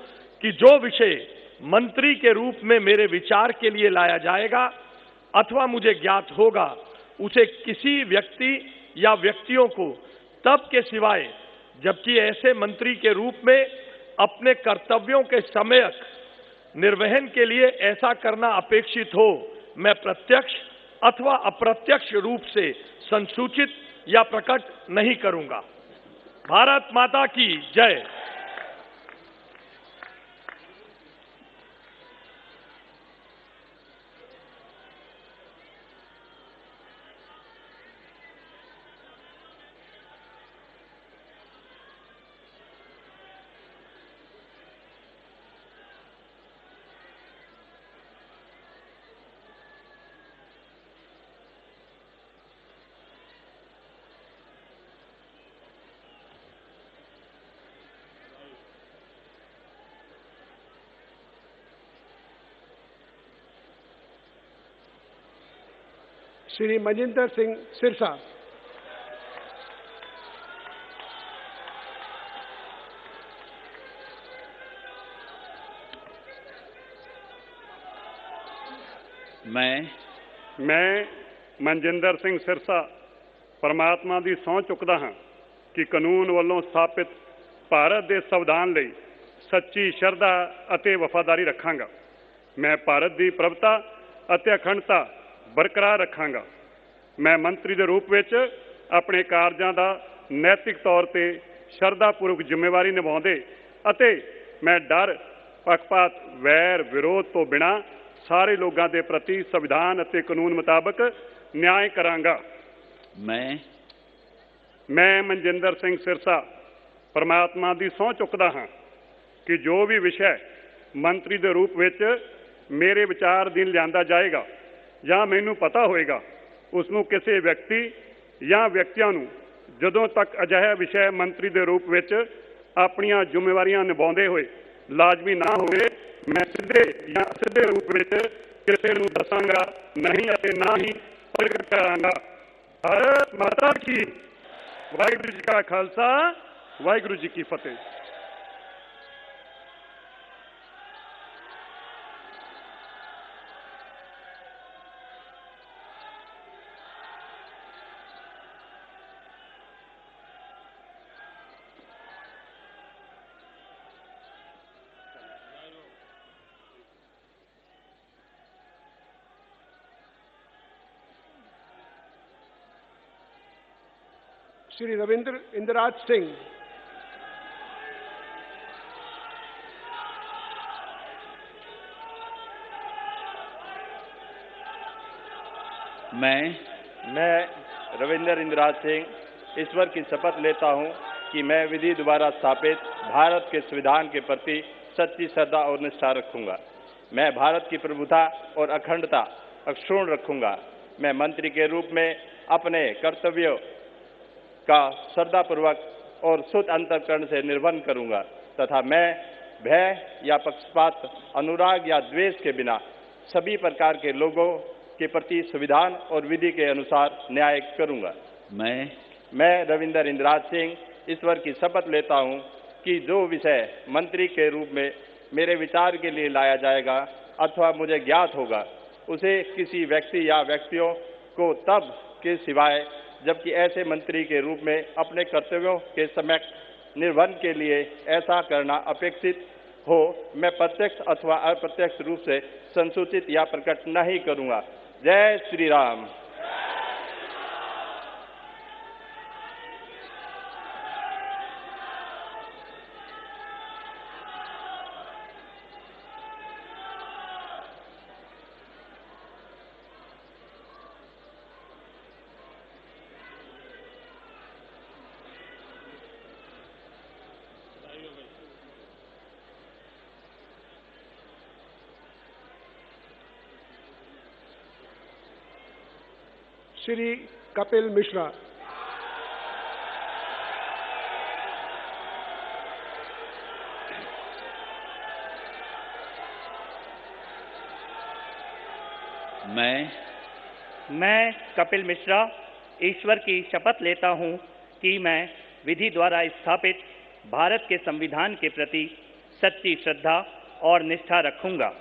कि जो विषय मंत्री के रूप में मेरे विचार के लिए लाया जाएगा अथवा मुझे ज्ञात होगा, उसे किसी व्यक्ति या व्यक्तियों को तब के सिवाय जबकि ऐसे मंत्री के रूप में अपने कर्तव्यों के सम्यक निर्वहन के लिए ऐसा करना अपेक्षित हो, मैं प्रत्यक्ष अथवा अप्रत्यक्ष रूप से संसूचित या प्रकट नहीं करूंगा। भारत माता की जय। श्री मनजिंदर सिंह सिरसा। मैं मनजिंदर सिंह सिरसा परमात्मा ਦੀ ਸਹੁੰ ਚੁੱਕਦਾ ਹਾਂ ਕਿ ਕਾਨੂੰਨ ਵੱਲੋਂ ਸਥਾਪਿਤ ਭਾਰਤ ਦੇ ਸੰਵਿਧਾਨ ਲਈ ਸੱਚੀ ਸ਼ਰਧਾ ਅਤੇ ਵਫਾਦਾਰੀ ਰੱਖਾਂਗਾ। ਮੈਂ ਭਾਰਤ ਦੀ ਪ੍ਰਭੁਤਾ ਅਤੇ ਅਖੰਡਤਾ ਬਰਕਰਾਰ ਰੱਖਾਂਗਾ। ਮੈਂ ਮੰਤਰੀ ਦੇ ਰੂਪ ਵਿੱਚ ਆਪਣੇ ਕਾਰਜਾਂ ਦਾ ਨੈਤਿਕ ਤੌਰ ਤੇ ਸ਼ਰਧਾਪੂਰਵਕ ਜ਼ਿੰਮੇਵਾਰੀ ਨਿਭਾਉਂਦੇ ਅਤੇ ਮੈਂ ਡਰ ਪੱਖਪਾਤ ਵੈਰ ਵਿਰੋਧ ਤੋਂ ਬਿਨਾਂ ਸਾਰੇ ਲੋਕਾਂ ਦੇ ਪ੍ਰਤੀ ਸੰਵਿਧਾਨ ਅਤੇ ਕਾਨੂੰਨ ਮੁਤਾਬਕ ਨਿਆਂ ਕਰਾਂਗਾ। ਮੈਂ ਮਨਜਿੰਦਰ ਸਿੰਘ ਸਿਰਸਾ ਪਰਮਾਤਮਾ ਦੀ ਸਹੁੰ ਚੁੱਕਦਾ ਹਾਂ ਕਿ ਜੋ ਵੀ ਵਿਸ਼ਾ ਮੰਤਰੀ ਦੇ ਰੂਪ ਵਿੱਚ ਮੇਰੇ ਵਿਚਾਰ ਅਧੀਨ ਲਿਆਂਦਾ ਜਾਏਗਾ ਜਾਂ ਮੈਨੂੰ ਪਤਾ ਹੋਏਗਾ, ਉਸ ਨੂੰ ਕਿਸੇ ਵਿਅਕਤੀ ਜਾਂ ਵਿਅਕਤੀਆਂ ਨੂੰ ਜਦੋਂ ਤੱਕ ਅਜਿਹਾ ਵਿਸ਼ਾ ਮੰਤਰੀ ਦੇ ਰੂਪ ਵਿੱਚ ਆਪਣੀਆਂ ਜ਼ਿੰਮੇਵਾਰੀਆਂ ਨਿਭਾਉਂਦੇ ਹੋਏ ਲਾਜ਼ਮੀ ਨਾ ਹੋਵੇ, ਮੈਂ ਸਿੱਧੇ ਜਾਂ ਅਸਿੱਧੇ ਰੂਪ ਵਿੱਚ ਕਿਸੇ ਨੂੰ ਦੱਸਾਂਗਾ ਨਹੀਂ ਅਤੇ ਨਾ ਹੀ ਪ੍ਰਗਟ ਕਰਾਂਗਾ। ਭਾਰਤ ਮਾਤਾ ਕੀ। ਵਾਹਿਗੁਰੂ ਜੀ ਕਾ ਖਾਲਸਾ, ਵਾਹਿਗੁਰੂ ਜੀ ਕੀ ਫਤਿਹ। श्री रविंद्र इंद्राज सिंह। मैं रविंद्र इंद्राज सिंह ईश्वर की शपथ लेता हूं कि मैं विधि द्वारा स्थापित भारत के संविधान के प्रति सच्ची श्रद्धा और निष्ठा रखूंगा। मैं भारत की प्रभुता और अखंडता अक्षुण्ण रखूंगा। मैं मंत्री के रूप में अपने कर्तव्यों का श्रद्धापूर्वक और शुद्ध अंतःकरण से निर्वहन करूंगा तथा मैं भय या पक्षपात, अनुराग या द्वेष के बिना सभी प्रकार के लोगों के प्रति संविधान और विधि के अनुसार न्याय करूंगा। मैं रविंद्र इंद्राज सिंह ईश्वर की शपथ लेता हूं कि जो विषय मंत्री के रूप में मेरे विचार के लिए लाया जाएगा अथवा मुझे ज्ञात होगा, उसे किसी व्यक्ति या व्यक्तियों को तब के सिवाय जबकि ऐसे मंत्री के रूप में अपने कर्तव्यों के सम्यक निर्वहन के लिए ऐसा करना अपेक्षित हो, मैं प्रत्यक्ष अथवा अप्रत्यक्ष रूप से संसूचित या प्रकट नहीं करूंगा। जय श्री राम। श्री कपिल मिश्रा। मैं कपिल मिश्रा ईश्वर की शपथ लेता हूँ कि मैं विधि द्वारा स्थापित भारत के संविधान के प्रति सच्ची श्रद्धा और निष्ठा रखूंगा।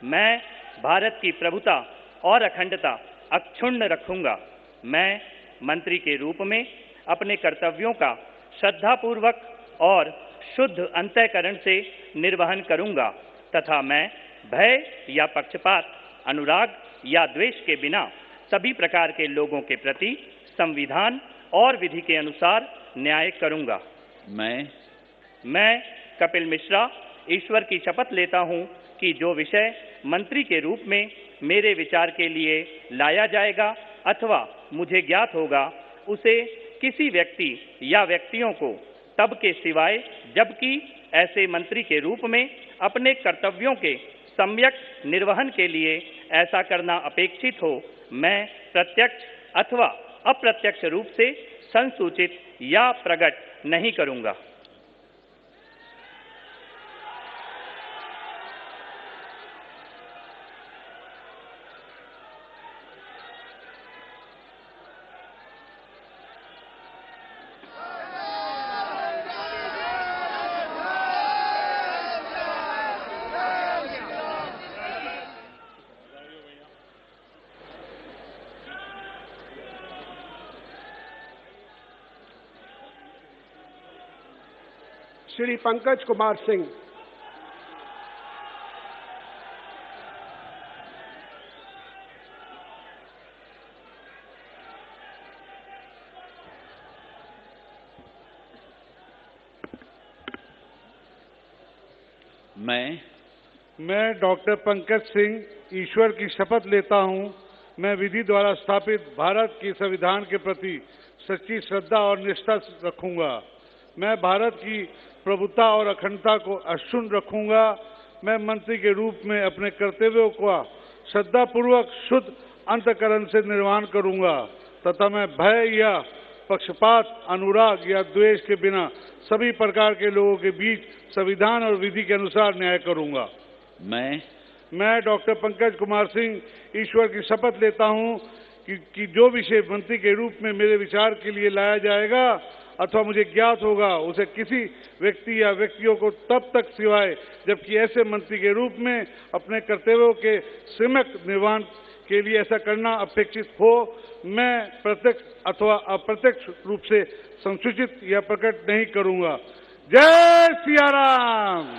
मैं भारत की प्रभुता और अखंडता अक्षुण्ण रखूंगा। मैं मंत्री के रूप में अपने कर्तव्यों का श्रद्धापूर्वक और शुद्ध अंतःकरण से निर्वहन करूंगा तथा मैं भय या पक्षपात, अनुराग या द्वेष के बिना सभी प्रकार के लोगों के प्रति संविधान और विधि के अनुसार न्याय करूंगा। मैं कपिल मिश्रा ईश्वर की शपथ लेता हूं कि जो विषय मंत्री के रूप में मेरे विचार के लिए लाया जाएगा अथवा मुझे ज्ञात होगा, उसे किसी व्यक्ति या व्यक्तियों को तब के सिवाय जबकि ऐसे मंत्री के रूप में अपने कर्तव्यों के सम्यक निर्वहन के लिए ऐसा करना अपेक्षित हो, मैं प्रत्यक्ष अथवा अप्रत्यक्ष रूप से संसूचित या प्रकट नहीं करूंगा। श्री पंकज कुमार सिंह। मैं डॉक्टर पंकज सिंह ईश्वर की शपथ लेता हूं, मैं विधि द्वारा स्थापित भारत के संविधान के प्रति सच्ची श्रद्धा और निष्ठा रखूंगा। मैं भारत की प्रभुता और अखंडता को अक्षुण्ण रखूंगा। मैं मंत्री के रूप में अपने कर्तव्यों का श्रद्धापूर्वक शुद्ध अंतःकरण से निर्वहन करूंगा तथा मैं भय या पक्षपात, अनुराग या द्वेष के बिना सभी प्रकार के लोगों के बीच संविधान और विधि के अनुसार न्याय करूंगा। मैं डॉक्टर पंकज कुमार सिंह ईश्वर की शपथ लेता हूं कि जो विषय मंत्री के रूप में मेरे विचार के लिए लाया जाएगा अथवा मुझे ज्ञात होगा, उसे किसी व्यक्ति या व्यक्तियों को तब तक सिवाय जबकि ऐसे मंत्री के रूप में अपने कर्तव्यों के सम्यक निर्वहन के लिए ऐसा करना अपेक्षित हो, मैं प्रत्यक्ष अथवा अप्रत्यक्ष रूप से संसूचित या प्रकट नहीं करूंगा। जय सिया राम।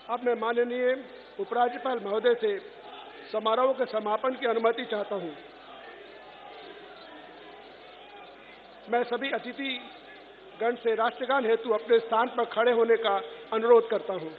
अब मैं माननीय उपराज्यपाल महोदय से समारोह के समापन की अनुमति चाहता हूं। मैं सभी अतिथि गण से राष्ट्रगान हेतु अपने स्थान पर खड़े होने का अनुरोध करता हूं।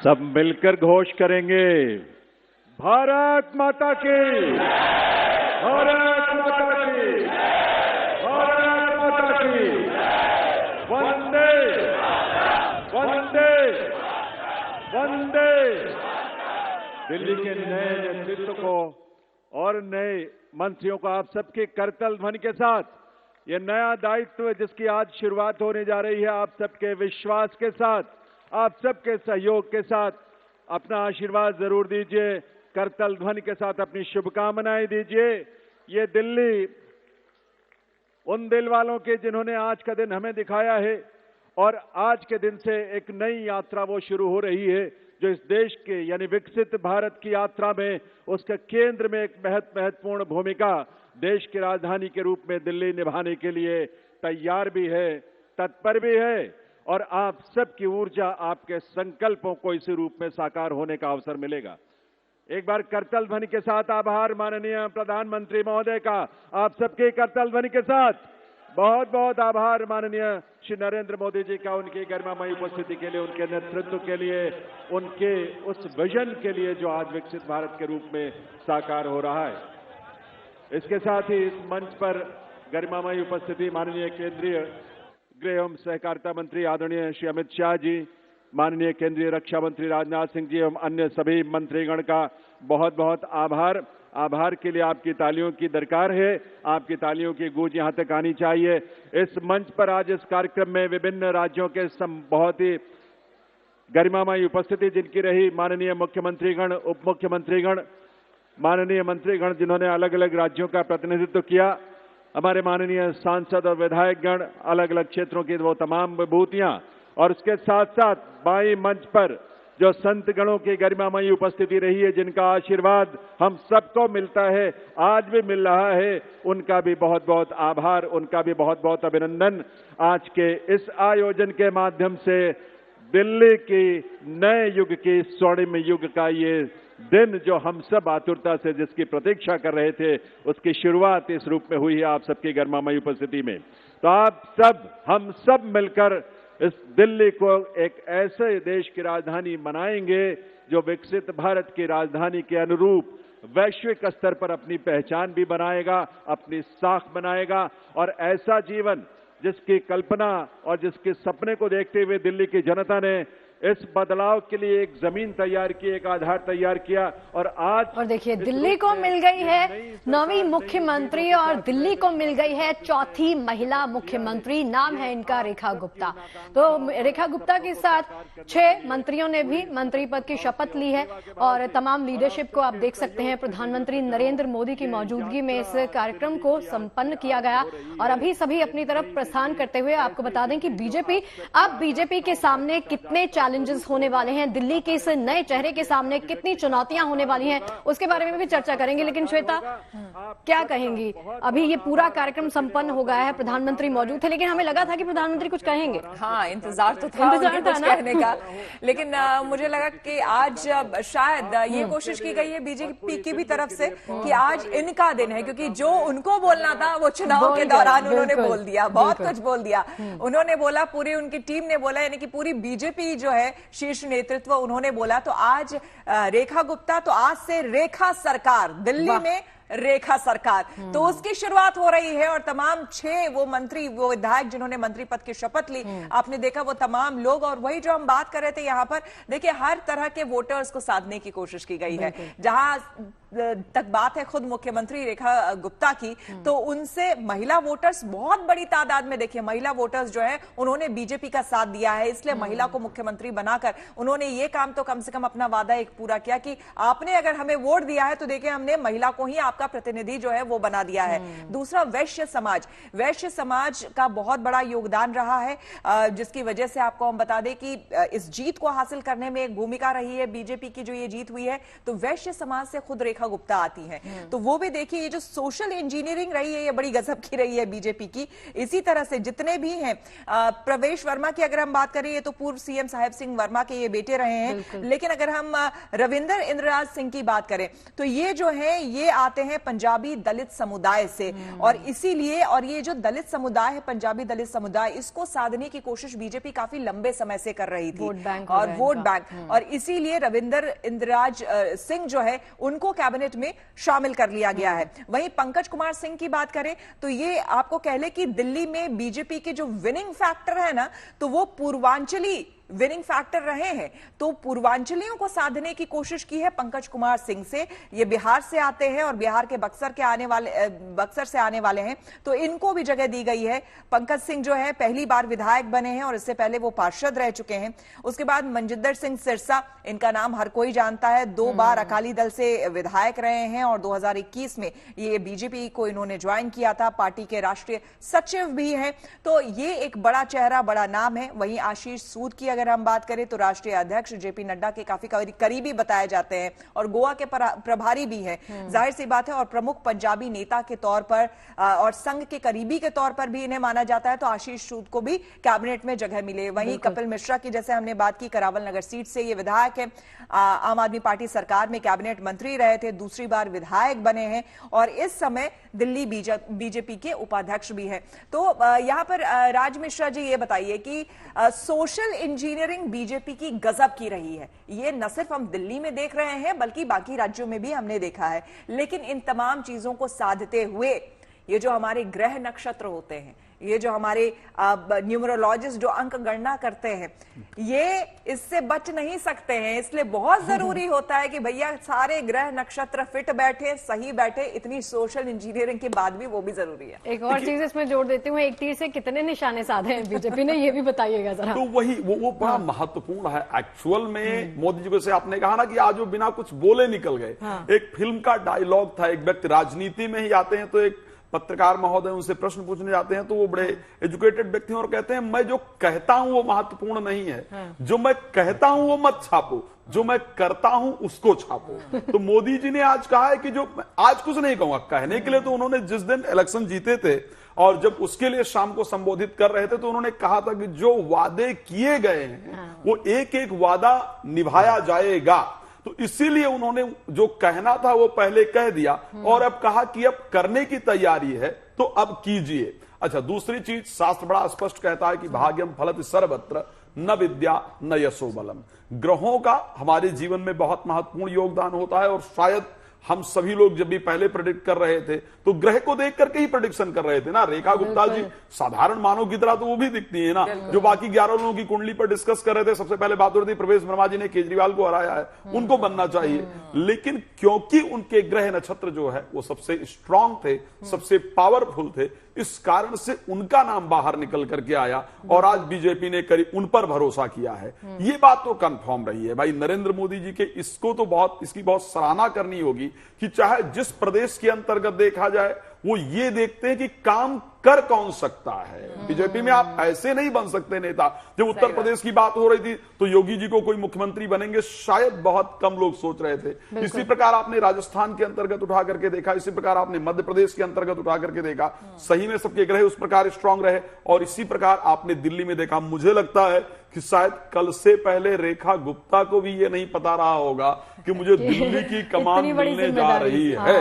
सब मिलकर घोष करेंगे, भारत माता की, भारत माता की। वंदे। दिल्ली के नए नेतृत्व को और नए मंत्रियों को आप सबके करतल ध्वनि के साथ ये नया दायित्व जिसकी आज शुरुआत होने जा रही है, आप सबके विश्वास के साथ, आप सबके सहयोग के साथ अपना आशीर्वाद जरूर दीजिए, करतल ध्वनि के साथ अपनी शुभकामनाएं दीजिए। ये दिल्ली उन दिल वालों के जिन्होंने आज का दिन हमें दिखाया है और आज के दिन से एक नई यात्रा वो शुरू हो रही है जो इस देश के यानी विकसित भारत की यात्रा में उसके केंद्र में एक महत्वपूर्ण भूमिका देश की राजधानी के रूप में दिल्ली निभाने के लिए तैयार भी है, तत्पर भी है और आप सबकी ऊर्जा, आपके संकल्पों को इसी रूप में साकार होने का अवसर मिलेगा। एक बार करतल ध्वनि के साथ आभार माननीय प्रधानमंत्री महोदय का, आप सबके करतल ध्वनि के साथ बहुत बहुत आभार माननीय श्री नरेंद्र मोदी जी का, उनकी गरिमामयी उपस्थिति के लिए, उनके नेतृत्व के लिए, उनके उस विजन के लिए जो आज विकसित भारत के रूप में साकार हो रहा है। इसके साथ ही इस मंच पर गरिमामयी उपस्थिति माननीय केंद्रीय गृह एवं सहकारिता मंत्री आदरणीय श्री अमित शाह जी, माननीय केंद्रीय रक्षा मंत्री राजनाथ सिंह जी एवं अन्य सभी मंत्रीगण का बहुत बहुत आभार। आभार के लिए आपकी तालियों की दरकार है, आपकी तालियों की गूंज यहां तक आनी चाहिए। इस मंच पर आज इस कार्यक्रम में विभिन्न राज्यों के बहुत ही गरिमामयी उपस्थिति जिनकी रही, माननीय मुख्यमंत्रीगण, उप मुख्यमंत्रीगण, माननीय मंत्रीगण जिन्होंने अलग अलग राज्यों का प्रतिनिधित्व किया, हमारे माननीय सांसद और विधायकगण, अलग अलग क्षेत्रों की वो तमाम विभूतियां और उसके साथ साथ बाई मंच पर जो संत गणों की गरिमामयी उपस्थिति रही है, जिनका आशीर्वाद हम सबको मिलता है, आज भी मिल रहा है, उनका भी बहुत बहुत आभार, उनका भी बहुत बहुत अभिनंदन। आज के इस आयोजन के माध्यम से दिल्ली की नए युग की स्वर्णिम युग का ये दिन जो हम सब आतुरता से जिसकी प्रतीक्षा कर रहे थे, उसकी शुरुआत इस रूप में हुई है आप सबकी गरिमामयी उपस्थिति में। तो आप सब, हम सब मिलकर इस दिल्ली को एक ऐसे देश की राजधानी बनाएंगे जो विकसित भारत की राजधानी के अनुरूप वैश्विक स्तर पर अपनी पहचान भी बनाएगा, अपनी साख बनाएगा और ऐसा जीवन जिसकी कल्पना और जिसके सपने को देखते हुए दिल्ली की जनता ने इस बदलाव के लिए एक जमीन तैयार की, एक आधार तैयार किया और आज और देखिए दिल्ली को मिल गई है नवी मुख्यमंत्री और दिल्ली को मिल गई है चौथी महिला मुख्यमंत्री। नाम है इनका रेखा गुप्ता। तो रेखा गुप्ता के साथ 6 मंत्रियों ने भी मंत्री पद की शपथ ली है और तमाम लीडरशिप को आप देख सकते हैं प्रधानमंत्री नरेंद्र मोदी की मौजूदगी में इस कार्यक्रम को संपन्न किया गया और अभी सभी अपनी तरफ प्रस्थान करते हुए आपको बता दें कि बीजेपी के सामने कितने चैलेंजेस होने वाले हैं, दिल्ली के इस नए चेहरे के सामने कितनी चुनौतियां होने वाली हैं, उसके बारे में भी चर्चा करेंगे। लेकिन श्वेता क्या कहेंगी, अभी ये पूरा कार्यक्रम संपन्न हो गया है, प्रधानमंत्री मौजूद थे, लेकिन हमें लगा था कि प्रधानमंत्री कुछ कहेंगे। हाँ, इंतजार तो था उनके कुछ कहने का, लेकिन मुझे लगा कि आज शायद ये कोशिश की गई है बीजेपी की भी तरफ से कि आज इनका दिन है, क्योंकि जो उनको बोलना था वो चुनाव के दौरान उन्होंने बोल दिया, बहुत कुछ बोल दिया। उन्होंने बोला, पूरी उनकी टीम ने बोला, यानी कि पूरी बीजेपी जो है शीर्ष नेतृत्व उन्होंने बोला। तो आज रेखा गुप्ता, तो आज से रेखा सरकार, दिल्ली में रेखा सरकार, तो उसकी शुरुआत हो रही है और तमाम 6 वो मंत्री, वो विधायक जिन्होंने मंत्री पद की शपथ ली, आपने देखा वो तमाम लोग। और वही जो हम बात कर रहे थे यहाँ पर, देखिए हर तरह के वोटर्स को साधने की कोशिश की गई है। जहां तक बात है खुद मुख्यमंत्री रेखा गुप्ता की, तो उनसे महिला वोटर्स बहुत बड़ी तादाद में, देखिए महिला वोटर्स जो है उन्होंने बीजेपी का साथ दिया है, इसलिए महिला को मुख्यमंत्री बनाकर उन्होंने ये काम तो कम से कम अपना वादा एक पूरा किया कि आपने अगर हमें वोट दिया है तो देखिए हमने महिला को ही आपका प्रतिनिधि जो है वो बना दिया है। दूसरा वैश्य समाज का बहुत बड़ा योगदान रहा है, जिसकी वजह से आपको हम बता दें कि इस जीत को हासिल करने में एक भूमिका रही है बीजेपी की, जो ये जीत हुई है। तो वैश्य समाज से खुद रेखा गुप्ता आती हैं, तो वो भी देखिए ये जो सोशल इंजीनियरिंग रही है ये बड़ी गजब की रही है बीजेपी की। इसी तरह से जितने भी हैं, प्रवेश वर्मा की अगर हम बात करें, ये तो पूर्व सीएम साहेब सिंह वर्मा के ये बेटे रहे हैं, लेकिन अगर हम रविंदर इंद्रराज सिंह की बात करें तो ये जो है ये आते हैं पंजाबी दलित समुदाय से, और इसीलिए, और ये जो दलित समुदाय है, पंजाबी दलित समुदाय, इसको साधने की कोशिश बीजेपी काफी लंबे समय से कर रही थी, वोट बैंक, और इसीलिए रविंदर इंद्रराज सिंह जो है उनको कैबिनेट में शामिल कर लिया गया है। वहीं पंकज कुमार सिंह की बात करें तो ये आपको कह ले कि दिल्ली में बीजेपी के जो विनिंग फैक्टर है ना, तो वो पूर्वांचली विनिंग फैक्टर रहे हैं। तो पूर्वांचलियों को साधने की कोशिश की है पंकज कुमार सिंह से। ये बिहार से आते हैं और बिहार के बक्सर से आने वाले हैं, तो इनको भी जगह दी गई है। पंकज सिंह जो है पहली बार विधायक बने हैं और इससे पहले वो पार्षद रह चुके हैं। उसके बाद मनजिंदर सिंह सिरसा, इनका नाम हर कोई जानता है, 2 बार अकाली दल से विधायक रहे हैं और 2021 में ये बीजेपी को इन्होंने ज्वाइन किया था, पार्टी के राष्ट्रीय सचिव भी हैं। तो ये एक बड़ा चेहरा, बड़ा नाम है। वहीं आशीष सूद की अगर हम बात करें तो राष्ट्रीय अध्यक्ष जेपी नड्डा के काफी करीबी बताए जाते हैं और गोवा के प्रभारी भी हैं। जाहिर सी बात है, और प्रमुख पंजाबी नेता के तौर पर और संघ के करीबी के तौर पर भी इन्हें माना जाता है, तो आशीष सूद को भी कैबिनेट में जगह मिले। वहीं कपिल मिश्रा की जैसे हमने बात की, करावल नगर सीट से ये विधायक है, आम आदमी पार्टी सरकार में कैबिनेट मंत्री रहे थे, दूसरी बार विधायक बने हैं और इस समय दिल्ली बीजेपी के उपाध्यक्ष भी हैं। तो यहां पर राज मिश्रा जी ये बताइए कि सोशल इंजीनियरिंग बीजेपी की गजब की रही है। ये न सिर्फ हम दिल्ली में देख रहे हैं बल्कि बाकी राज्यों में भी हमने देखा है। लेकिन इन तमाम चीजों को साधते हुए ये जो हमारे ग्रह नक्षत्र होते हैं, ये जो हमारे न्यूमरोलॉजिस्ट जो अंक गणना करते हैं, ये इससे बच नहीं सकते हैं। इसलिए बहुत जरूरी होता है कि भैया सारे ग्रह नक्षत्र फिट बैठे, सही बैठे। इतनी सोशल इंजीनियरिंग के बाद भी वो भी जरूरी है। एक और चीज इसमें जोड़ देती हूँ, एक तीर से कितने निशाने साधे हैं बीजेपी ने, ये भी बताइएगा जरा। तो वही वो बड़ा महत्वपूर्ण है एक्चुअल में। मोदी जी को से आपने कहा ना कि आज वो बिना कुछ बोले निकल गए। एक फिल्म का डायलॉग था, एक व्यक्ति राजनीति में ही आते हैं तो एक पत्रकार महोदय उनसे प्रश्न पूछने जाते हैं तो वो बड़े एजुकेटेड व्यक्ति हैं और कहते हैं मैं जो कहता हूं वो महत्वपूर्ण नहीं है, जो मैं कहता हूं वो मत छापो, जो मैं करता हूं उसको छापो। तो मोदी जी ने आज कहा है कि जो आज कुछ नहीं कहूंगा, कहने के लिए तो उन्होंने जिस दिन इलेक्शन जीते थे और जब उसके लिए शाम को संबोधित कर रहे थे तो उन्होंने कहा था कि जो वादे किए गए हैं वो एक एक वादा निभाया जाएगा। तो इसीलिए उन्होंने जो कहना था वो पहले कह दिया और अब कहा कि अब करने की तैयारी है तो अब कीजिए। अच्छा, दूसरी चीज, शास्त्र बड़ा स्पष्ट कहता है कि भाग्यम फलति सर्वत्र न विद्या न यशो बलम। ग्रहों का हमारे जीवन में बहुत महत्वपूर्ण योगदान होता है और शायद हम सभी लोग जब भी पहले प्रेडिक्ट कर रहे थे तो ग्रह को देख करके ही प्रेडिक्शन कर रहे थे ना। रेखा गुप्ता जी साधारण मानव की तरह तो वो भी दिखती है ना, जो बाकी 11 लोगों की कुंडली पर डिस्कस कर रहे थे। सबसे पहले बात हो रही थी प्रवेश वर्मा जी ने केजरीवाल को हराया है, उनको बनना चाहिए। लेकिन क्योंकि उनके ग्रह नक्षत्र जो है वो सबसे स्ट्रांग थे, सबसे पावरफुल थे, इस कारण से उनका नाम बाहर निकल करके आया और आज बीजेपी ने करीब उन पर भरोसा किया है। ये बात तो कंफर्म रही है भाई नरेंद्र मोदी जी के। इसको तो इसकी बहुत सराहना करनी होगी कि चाहे जिस प्रदेश के अंतर्गत देखा जाए वो ये देखते हैं कि काम कर कौन सकता है। बीजेपी में आप ऐसे नहीं बन सकते नेता। जब उत्तर प्रदेश की बात हो रही थी तो योगी जी को कोई मुख्यमंत्री बनेंगे शायद बहुत कम लोग सोच रहे थे। इसी प्रकार आपने राजस्थान के अंतर्गत उठा करके देखा, इसी प्रकार आपने मध्य प्रदेश के अंतर्गत उठा करके देखा, सही में सबके ग्रह उस प्रकार स्ट्रांग रहे। और इसी प्रकार आपने दिल्ली में देखा। मुझे लगता है कि शायद कल से पहले रेखा गुप्ता को भी ये नहीं पता रहा होगा कि मुझे दिल्ली की कमान मिलने जा रही है।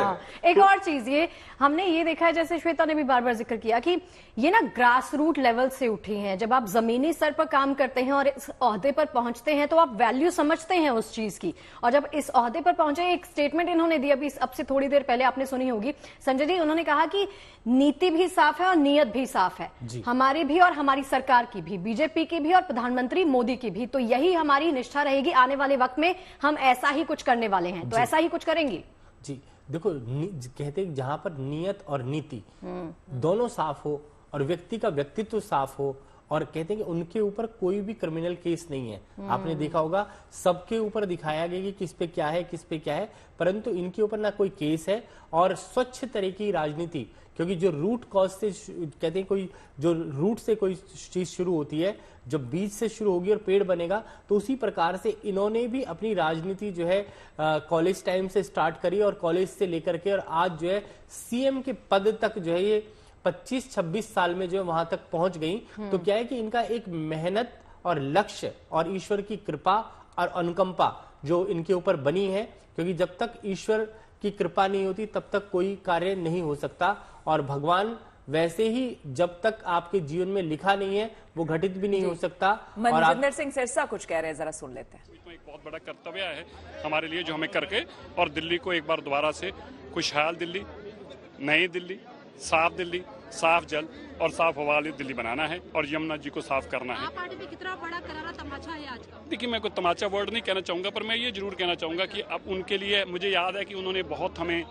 एक और चीज ये हमने ये देखा है, जैसे श्वेता ने भी बार बार जिक्र किया कि ये ना ग्रास रूट लेवल से उठी हैं। जब आप जमीनी स्तर पर काम करते हैं और इस ओहदे पर पहुंचते हैं तो आप वैल्यू समझते हैं उस चीज की। और जब इस ओहदे पर पहुंचे, एक स्टेटमेंट इन्होंने दी अभी अब से थोड़ी देर पहले, आपने सुनी होगी संजय जी, उन्होंने कहा कि नीति भी साफ है और नीयत भी साफ है, हमारी भी और हमारी सरकार की भी, बीजेपी की भी और प्रधानमंत्री मोदी की भी। तो यही हमारी निष्ठा रहेगी, आने वाले वक्त में हम ऐसा ही कुछ करने वाले हैं, तो ऐसा ही कुछ करेंगे। जी देखो, कहते हैं जहां पर नियत और नीति दोनों साफ हो और व्यक्ति का व्यक्तित्व साफ हो, और कहते हैं कि उनके ऊपर कोई भी क्रिमिनल केस नहीं है। आपने देखा होगा सबके ऊपर दिखाया गया कि किस पे क्या है, किस पे क्या है, परंतु इनके ऊपर ना कोई केस है और स्वच्छ तरह की राजनीति। क्योंकि जो रूट कॉज से कहते हैं, कोई जो रूट से कोई चीज शुरू होती है, जब बीज से शुरू होगी और पेड़ बनेगा, तो उसी प्रकार से इन्होंने भी अपनी राजनीति जो है कॉलेज टाइम से स्टार्ट करी और कॉलेज से लेकर के और आज जो है सीएम के पद तक जो है ये 25-26 साल में जो वहां तक पहुंच गई। तो क्या है कि इनका एक मेहनत और लक्ष्य और ईश्वर की कृपा और अनुकंपा जो इनके ऊपर बनी है, क्योंकि जब तक ईश्वर की कृपा नहीं होती तब तक कोई कार्य नहीं हो सकता। और भगवान वैसे ही जब तक आपके जीवन में लिखा नहीं है वो घटित भी नहीं हो सकता। मनजिंदर सिंह सिरसा कुछ कह रहे हैं, जरा सुन लेते हैं। एक बहुत बड़ा कर्तव्य है हमारे लिए जो हमें करके और दिल्ली को एक बार दोबारा से खुशहाल दिल्ली, नई दिल्ली, साफ दिल्ली, साफ जल और साफ हवा वाली दिल्ली बनाना है और यमुना जी को साफ करना है। पार्टी में कितना बड़ा करारा तमाचा है आज का? देखिए, मैं कोई तमाचा वर्ड नहीं कहना चाहूँगा, पर मैं ये जरूर कहना चाहूँगा कि अब उनके लिए मुझे याद है कि उन्होंने बहुत हमें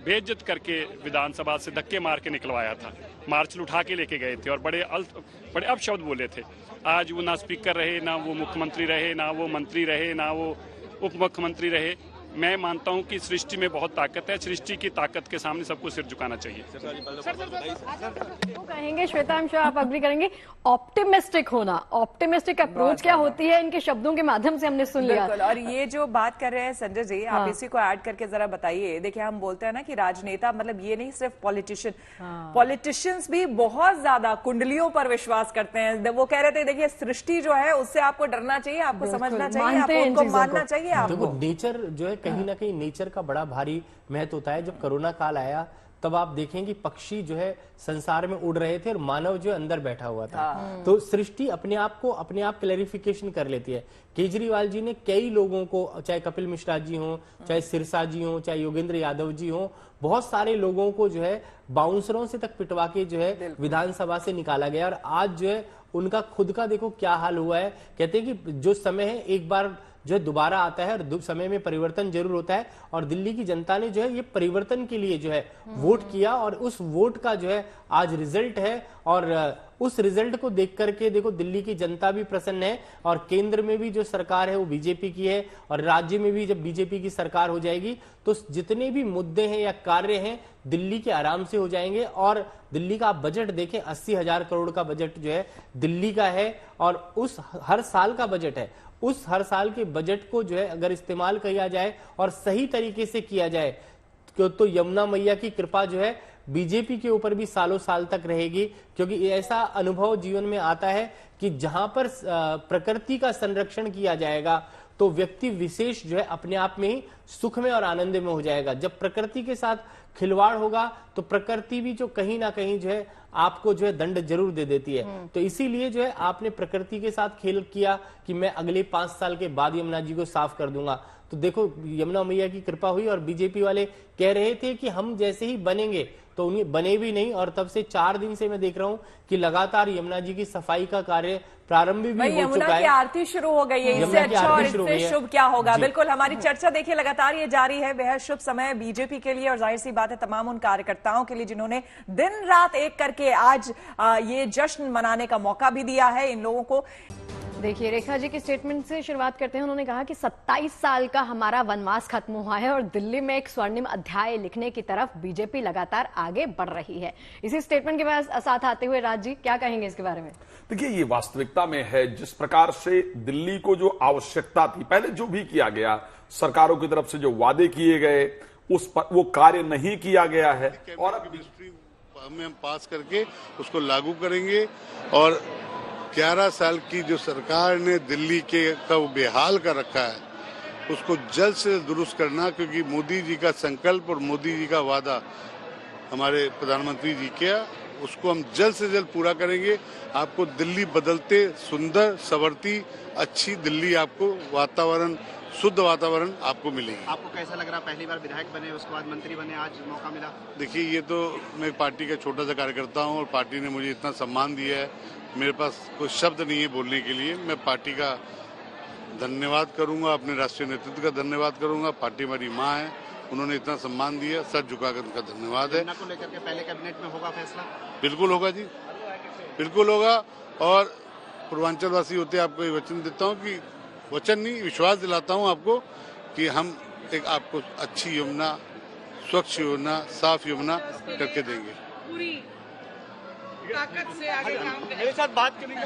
बेइज्जत करके विधानसभा से धक्के मार के निकलवाया था, मार्च उठा के लेके गए थे और बड़े अपशब्द बोले थे। आज वो ना स्पीकर रहे, ना वो मुख्यमंत्री रहे, ना वो मंत्री रहे, ना वो उप मुख्यमंत्री रहे। मैं मानता हूं कि सृष्टि में बहुत ताकत है, सृष्टि की ताकत के सामने सबको सिर झुकाना चाहिए। तो कहेंगे श्वेता, हम श्योर आप अग्री करेंगे, ऑप्टिमिस्टिक होना, ऑप्टिमिस्टिक अप्रोच क्या होती है, इनके शब्दों के माध्यम से हमने सुन लिया। और ये जो बात कर रहे हैं संजय जी, आप इसी को ऐड करके जरा बताइए। देखिए, हम बोलते हैं ना कि राजनेता मतलब ये नहीं सिर्फ पॉलिटिशियंस भी बहुत ज्यादा कुंडलियों पर विश्वास करते हैं। वो कह रहे थे देखिए सृष्टि जो है उससे आपको डरना चाहिए, आपको समझना चाहिए, आपको उनको मानना चाहिए। आपको नेचर जो है कहीं ना कहीं नेचर का बड़ा भारी महत्व होता है। जब कोरोना काल आया तब आप देखें कि पक्षी जो है संसार में उड़ रहे थे और मानव जो है अंदर बैठा हुआ था। तो सृष्टि अपने आप क्लैरिफिकेशन कर लेती है। केजरीवाल जी ने कई लोगों को, चाहे कपिल मिश्रा जी हों, चाहे सिरसा जी हों, चाहे योगेंद्र यादव जी हों, बहुत सारे लोगों को जो है बाउंसरों से तक पिटवा के जो है विधानसभा से निकाला गया। और आज जो है उनका खुद का देखो क्या हाल हुआ है। कहते हैं कि जो समय है एक बार जो है दोबारा आता है और समय में परिवर्तन जरूर होता है। और दिल्ली की जनता ने जो है ये परिवर्तन के लिए जो है वोट किया और उस वोट का जो है आज रिजल्ट है। और उस रिजल्ट को देख करके देखो दिल्ली की जनता भी प्रसन्न है और केंद्र में भी जो सरकार है वो बीजेपी की है और राज्य में भी जब बीजेपी की सरकार हो जाएगी तो जितने भी मुद्दे हैं या कार्य हैं दिल्ली के आराम से हो जाएंगे। और दिल्ली का आप बजट देखें, 80,000 करोड़ का बजट जो है दिल्ली का है और उस हर साल का बजट है। उस हर साल के बजट को जो है अगर इस्तेमाल किया जाए और सही तरीके से किया जाए तो यमुना मैया की कृपा जो है बीजेपी के ऊपर भी सालों साल तक रहेगी। क्योंकि ऐसा अनुभव जीवन में आता है कि जहां पर प्रकृति का संरक्षण किया जाएगा तो व्यक्ति विशेष जो है अपने आप में ही सुख में और आनंद में हो जाएगा। जब प्रकृति के साथ खिलवाड़ होगा तो प्रकृति भी जो कहीं ना कहीं जो है आपको जो है दंड जरूर दे देती है। तो इसीलिए जो है आपने प्रकृति के साथ खेल किया कि मैं अगले 5 साल के बाद यमुना जी को साफ कर दूंगा। तो देखो यमुना मैया की कृपा हुई और बीजेपी वाले कह रहे थे कि हम जैसे ही बनेंगे तो उन्हें बने भी नहीं। और तब से 4 दिन से मैं देख रहा हूं कि लगातार यमुना जी की सफाई का कार्य प्रारंभ भी हो चुका है। यमुना की आरती शुरू हो गई है, इससे अच्छा और इससे शुभ क्या होगा। बिल्कुल, हमारी चर्चा देखिए लगातार ये जारी है। बेहद शुभ समय बीजेपी के लिए और जाहिर सी बात है तमाम उन कार्यकर्ताओं के लिए जिन्होंने दिन रात एक करके आज ये जश्न मनाने का मौका भी दिया है इन लोगों को। देखिए, रेखा जी की स्टेटमेंट से शुरुआत करते हैं। उन्होंने कहा कि 27 साल का हमारा वनवास खत्म हुआ है और दिल्ली में एक स्वर्णिम अध्याय लिखने की तरफ बीजेपी लगातार आगे बढ़ रही है। इसी स्टेटमेंट के साथ आते हुए राज जी क्या कहेंगे इसके बारे में? देखिए, ये वास्तविकता में है जिस प्रकार से दिल्ली को जो आवश्यकता थी, पहले जो भी किया गया सरकारों की तरफ से जो वादे किए गए उस पर वो कार्य नहीं किया गया है और अब में हम पास करके उसको लागू करेंगे। और 11 साल की जो सरकार ने दिल्ली के का वो बेहाल कर रखा है उसको जल्द से दुरुस्त करना, क्योंकि मोदी जी का संकल्प और मोदी जी का वादा हमारे प्रधानमंत्री जी किया, उसको हम जल्द से जल्द पूरा करेंगे। आपको दिल्ली बदलते सुंदर संवरती अच्छी दिल्ली, आपको वातावरण शुद्ध वातावरण आपको मिलेगी। आपको कैसा लग रहा, पहली बार विधायक बने उसके बाद मंत्री बने, आज मौका मिला? देखिए, ये तो मैं पार्टी का छोटा सा कार्यकर्ता हूँ और पार्टी ने मुझे इतना सम्मान दिया है, मेरे पास कोई शब्द नहीं है बोलने के लिए। मैं पार्टी का धन्यवाद करूंगा, अपने राष्ट्रीय नेतृत्व का धन्यवाद करूंगा। पार्टी हमारी माँ है, उन्होंने इतना सम्मान दिया, सर झुकाकर उनका धन्यवाद है। को लेकर के पहले कैबिनेट में होगा फैसला? बिल्कुल होगा जी, बिल्कुल होगा। और पूर्वांचल वासी होते आपको ये वचन देता हूँ कि वचन नहीं, विश्वास दिलाता हूँ आपको कि हम एक आपको अच्छी यमुना, स्वच्छ यमुना, साफ यमुना करके देंगे। पूरी ताकत से आगे काम करेंगे। मेरे साथ बात करेंगे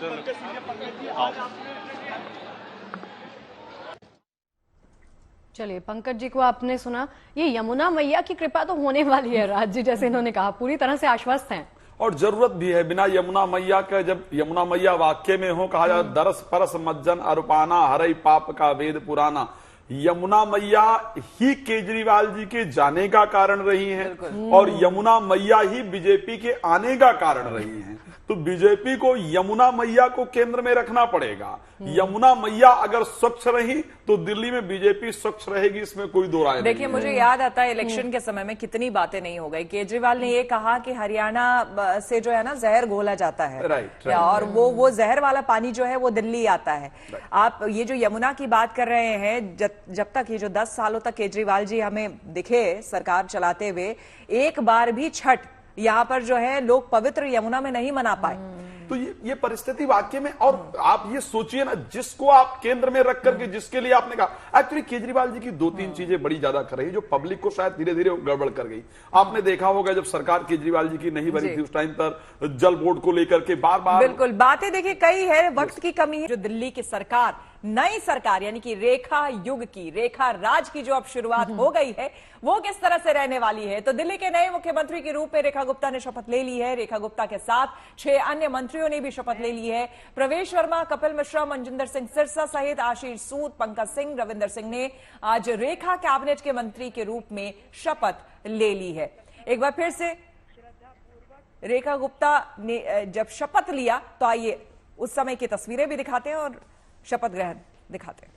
चलिए, पंकज जी को आपने सुना, ये यमुना मैया की कृपा तो होने वाली है। राज जी जैसे इन्होंने कहा पूरी तरह से आश्वस्त हैं और जरूरत भी है। बिना यमुना मैया का, जब यमुना मैया वाक्य में हो, कहा जाए दरस परस मज्जन अरुपाना हरई पाप का वेद पुराना। यमुना मैया ही केजरीवाल जी के जाने का कारण रही हैं और यमुना मैया ही बीजेपी के आने का कारण रही हैं। तो बीजेपी को यमुना मैया को केंद्र में रखना पड़ेगा। यमुना मैया अगर स्वच्छ रही तो दिल्ली में बीजेपी स्वच्छ रहेगी, इसमें कोई दो राय नहीं। देखिए, मुझे याद आता है इलेक्शन के समय में कितनी बातें नहीं हो गई। केजरीवाल ने ये कहा कि हरियाणा से जो है ना जहर घोला जाता है, राइट। और वो जहर वाला पानी जो है वो दिल्ली आता है। आप ये जो यमुना की बात कर रहे हैं, जब तक ये जो 10 सालों तक केजरीवाल जी हमें दिखे सरकार चलाते हुए, एक बार भी छठ यहाँ पर जो है लोग पवित्र यमुना में नहीं मना पाए। तो ये परिस्थिति वाकई में, और आप ये सोचिए ना, जिसको आप केंद्र में रख करके जिसके लिए आपने कहा, एक्चुअली केजरीवाल जी की 2-3 चीजें बड़ी ज्यादा कर रही है जो पब्लिक को शायद धीरे धीरे गड़बड़ कर गई। आपने देखा होगा जब सरकार केजरीवाल जी की नहीं बनी थी उस टाइम पर जल बोर्ड को लेकर के बार बार, बिल्कुल बातें देखिए कई है, वक्त की कमी है। जो दिल्ली की सरकार, नई सरकार यानी कि रेखा युग की, रेखा राज की जो अब शुरुआत हो गई है, वो किस तरह से रहने वाली है। तो दिल्ली के नए मुख्यमंत्री के रूप में रेखा गुप्ता ने शपथ ले ली है। रेखा गुप्ता के साथ 6 अन्य मंत्रियों ने भी शपथ ले ली है। प्रवेश वर्मा, कपिल मिश्रा, मनजिंदर सिंह सिरसा सहित आशीष सूद, पंकज सिंह, रविंदर सिंह ने आज रेखा कैबिनेट के मंत्री के रूप में शपथ ले ली है। एक बार फिर से रेखा गुप्ता ने जब शपथ लिया तो आइए उस समय की तस्वीरें भी दिखाते हैं और शपथ ग्रहण दिखाते हैं।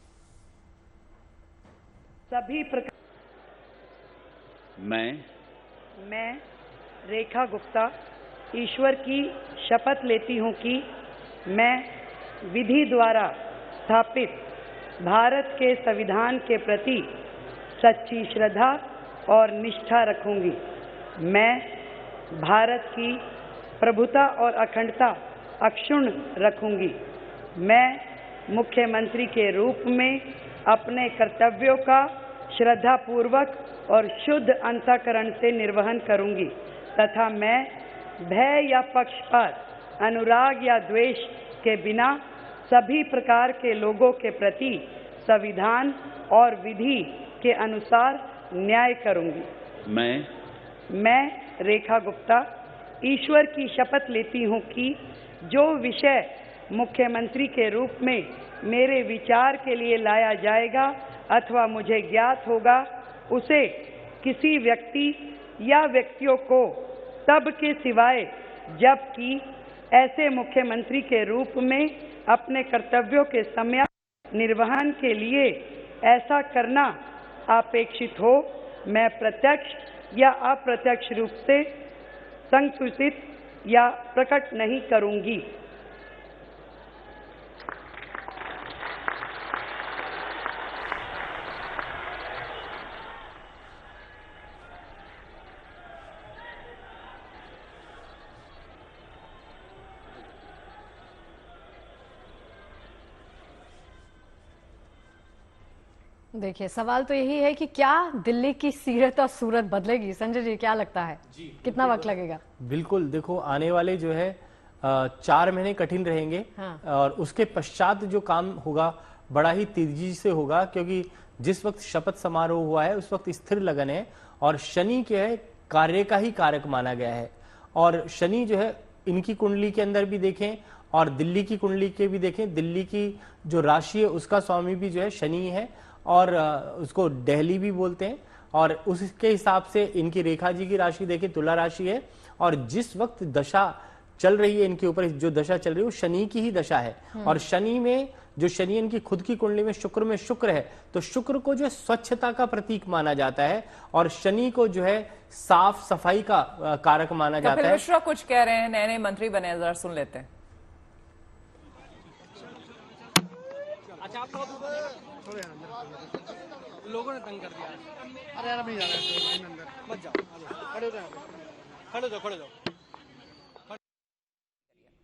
सभी प्रकार मैं रेखा गुप्ता ईश्वर की शपथ लेती हूं कि मैं विधि द्वारा स्थापित भारत के संविधान के प्रति सच्ची श्रद्धा और निष्ठा रखूंगी। मैं भारत की प्रभुता और अखंडता अक्षुण्ण रखूंगी। मैं मुख्यमंत्री के रूप में अपने कर्तव्यों का श्रद्धापूर्वक और शुद्ध अंतःकरण से निर्वहन करूंगी तथा मैं भय या पक्षपात, अनुराग या द्वेष के बिना सभी प्रकार के लोगों के प्रति संविधान और विधि के अनुसार न्याय करूंगी। मैं रेखा गुप्ता ईश्वर की शपथ लेती हूं कि जो विषय मुख्यमंत्री के रूप में मेरे विचार के लिए लाया जाएगा अथवा मुझे ज्ञात होगा, उसे किसी व्यक्ति या व्यक्तियों को तब के सिवाय जबकि ऐसे मुख्यमंत्री के रूप में अपने कर्तव्यों के समय निर्वहन के लिए ऐसा करना अपेक्षित हो, मैं प्रत्यक्ष या अप्रत्यक्ष रूप से संकुचित या प्रकट नहीं करूंगी। देखिए, सवाल तो यही है कि क्या दिल्ली की सीरत और सूरत बदलेगी? संजय जी, क्या लगता है कितना वक्त लगेगा? बिल्कुल, देखो आने वाले जो है 4 महीने कठिन रहेंगे। हाँ। और उसके पश्चात जो काम होगा बड़ा ही तेजी से होगा, क्योंकि जिस वक्त शपथ समारोह हुआ है उस वक्त स्थिर लगन है और शनि के है कार्य का ही कारक माना गया है। और शनि जो है इनकी कुंडली के अंदर भी देखें और दिल्ली की कुंडली के भी देखें, दिल्ली की जो राशि है उसका स्वामी भी जो है शनि है और उसको दिल्ली भी बोलते हैं। और उसके हिसाब से इनकी रेखा जी की राशि देखिए तुला राशि है और जिस वक्त दशा चल रही है इनके ऊपर, जो दशा चल रही है वो शनि की ही दशा है। और शनि में जो शनि इनकी खुद की कुंडली में शुक्र है, तो शुक्र को जो स्वच्छता का प्रतीक माना जाता है और शनि को जो है साफ सफाई का कारक माना जाता है। कपिल मिश्रा कुछ कह रहे हैं, नए नए मंत्री बने, जरा सुन लेते हैं। लोगों ने तंग कर दिया। अरे यार अभी जा रहे हैं अंदर, मत जाओ, खड़े जाओ।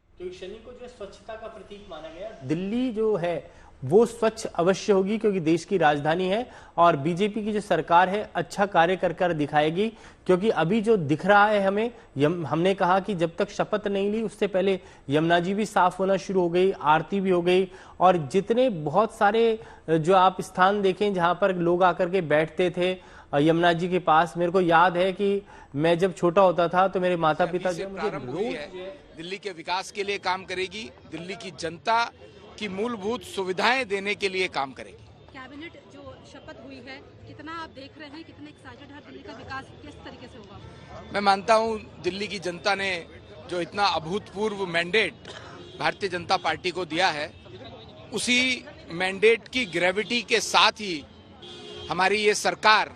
क्योंकि शनि को जो स्वच्छता का प्रतीक माना गया, दिल्ली जो है वो स्वच्छ अवश्य होगी क्योंकि देश की राजधानी है और बीजेपी की जो सरकार है अच्छा कार्य कर दिखाएगी। क्योंकि अभी जो दिख रहा है हमें, हमने कहा कि जब तक शपथ नहीं ली उससे पहले यमुना जी भी साफ होना शुरू हो गई, आरती भी हो गई और जितने बहुत सारे जो आप स्थान देखें जहां पर लोग आकर के बैठते थे यमुना जी के पास। मेरे को याद है कि मैं जब छोटा होता था तो मेरे माता पिता जो मुझे रोज दिल्ली के विकास के लिए काम करेगी, दिल्ली की जनता की मूलभूत सुविधाएं देने के लिए काम करेगी। कैबिनेट जो शपथ हुई है, कितना आप देख रहे हैं, कितना एक्साइटेड है, दिल्ली का विकास किस तरीके से होगा? मैं मानता हूं दिल्ली की जनता ने जो इतना अभूतपूर्व मैंडेट भारतीय जनता पार्टी को दिया है, उसी मैंडेट की ग्रेविटी के साथ ही हमारी ये सरकार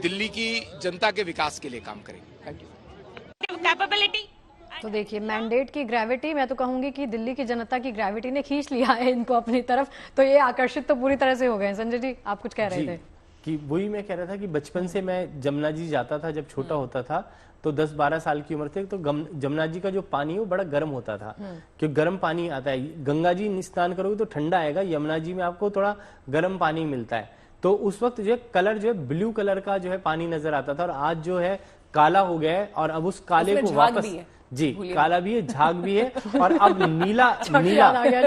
दिल्ली की जनता के विकास के लिए काम करेगी। Thank you. कैपेबिलिटी तो देखिए, मैंडेट की ग्रेविटी, मैं तो कहूंगी कि दिल्ली की जनता की ग्रेविटी ने खींच लिया है इनको अपनी तरफ, तो ये आकर्षित तो पूरी तरह से हो गए हैं। संजय जी, आप कुछ कह रहे थे कि वही मैं कह रहा था कि बचपन से मैं जमुना जी जाता था, जब छोटा होता था तो 10-12 साल की उम्र थी, तो जमुना जी का जो पानी है वो बड़ा गर्म होता था, क्योंकि गर्म पानी आता है। गंगा जी स्नान करोगे तो ठंडा आएगा, यमुना जी में आपको थोड़ा गर्म पानी मिलता है। तो उस वक्त जो है कलर जो है ब्लू कलर का जो है पानी नजर आता था, और आज जो है काला हो गया है, और अब उस काले को वापस, जी काला भी है, झाग भी है, और अब नीला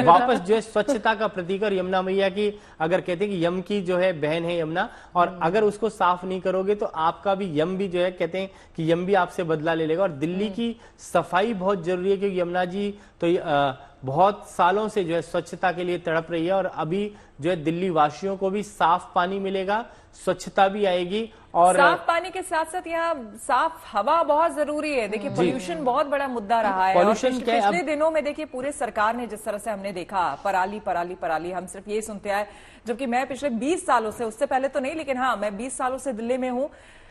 वापस जो है स्वच्छता का प्रतीक। और यमुना मैया की अगर कहते हैं कि यम की जो है बहन है यमुना, और अगर उसको साफ नहीं करोगे तो आपका भी यम भी जो है, कहते हैं कि यम भी आपसे बदला ले लेगा। और दिल्ली की सफाई बहुत जरूरी है, क्योंकि यमुना जी तो बहुत सालों से जो है स्वच्छता के लिए तड़प रही है, और अभी जो है दिल्ली वासियों को भी साफ पानी मिलेगा, स्वच्छता भी आएगी। और साफ पानी के साथ साथ यहाँ साफ हवा बहुत जरूरी है। देखिए, पोल्यूशन बहुत बड़ा मुद्दा रहा है। पोल्यूशन पिछले दिनों में देखिए पूरे सरकार ने जिस तरह से हमने देखा, पराली पराली पराली, हम सिर्फ ये सुनते आए, जबकि मैं पिछले 20 सालों से, उससे पहले तो नहीं, लेकिन हाँ मैं 20 सालों से दिल्ली में हूँ।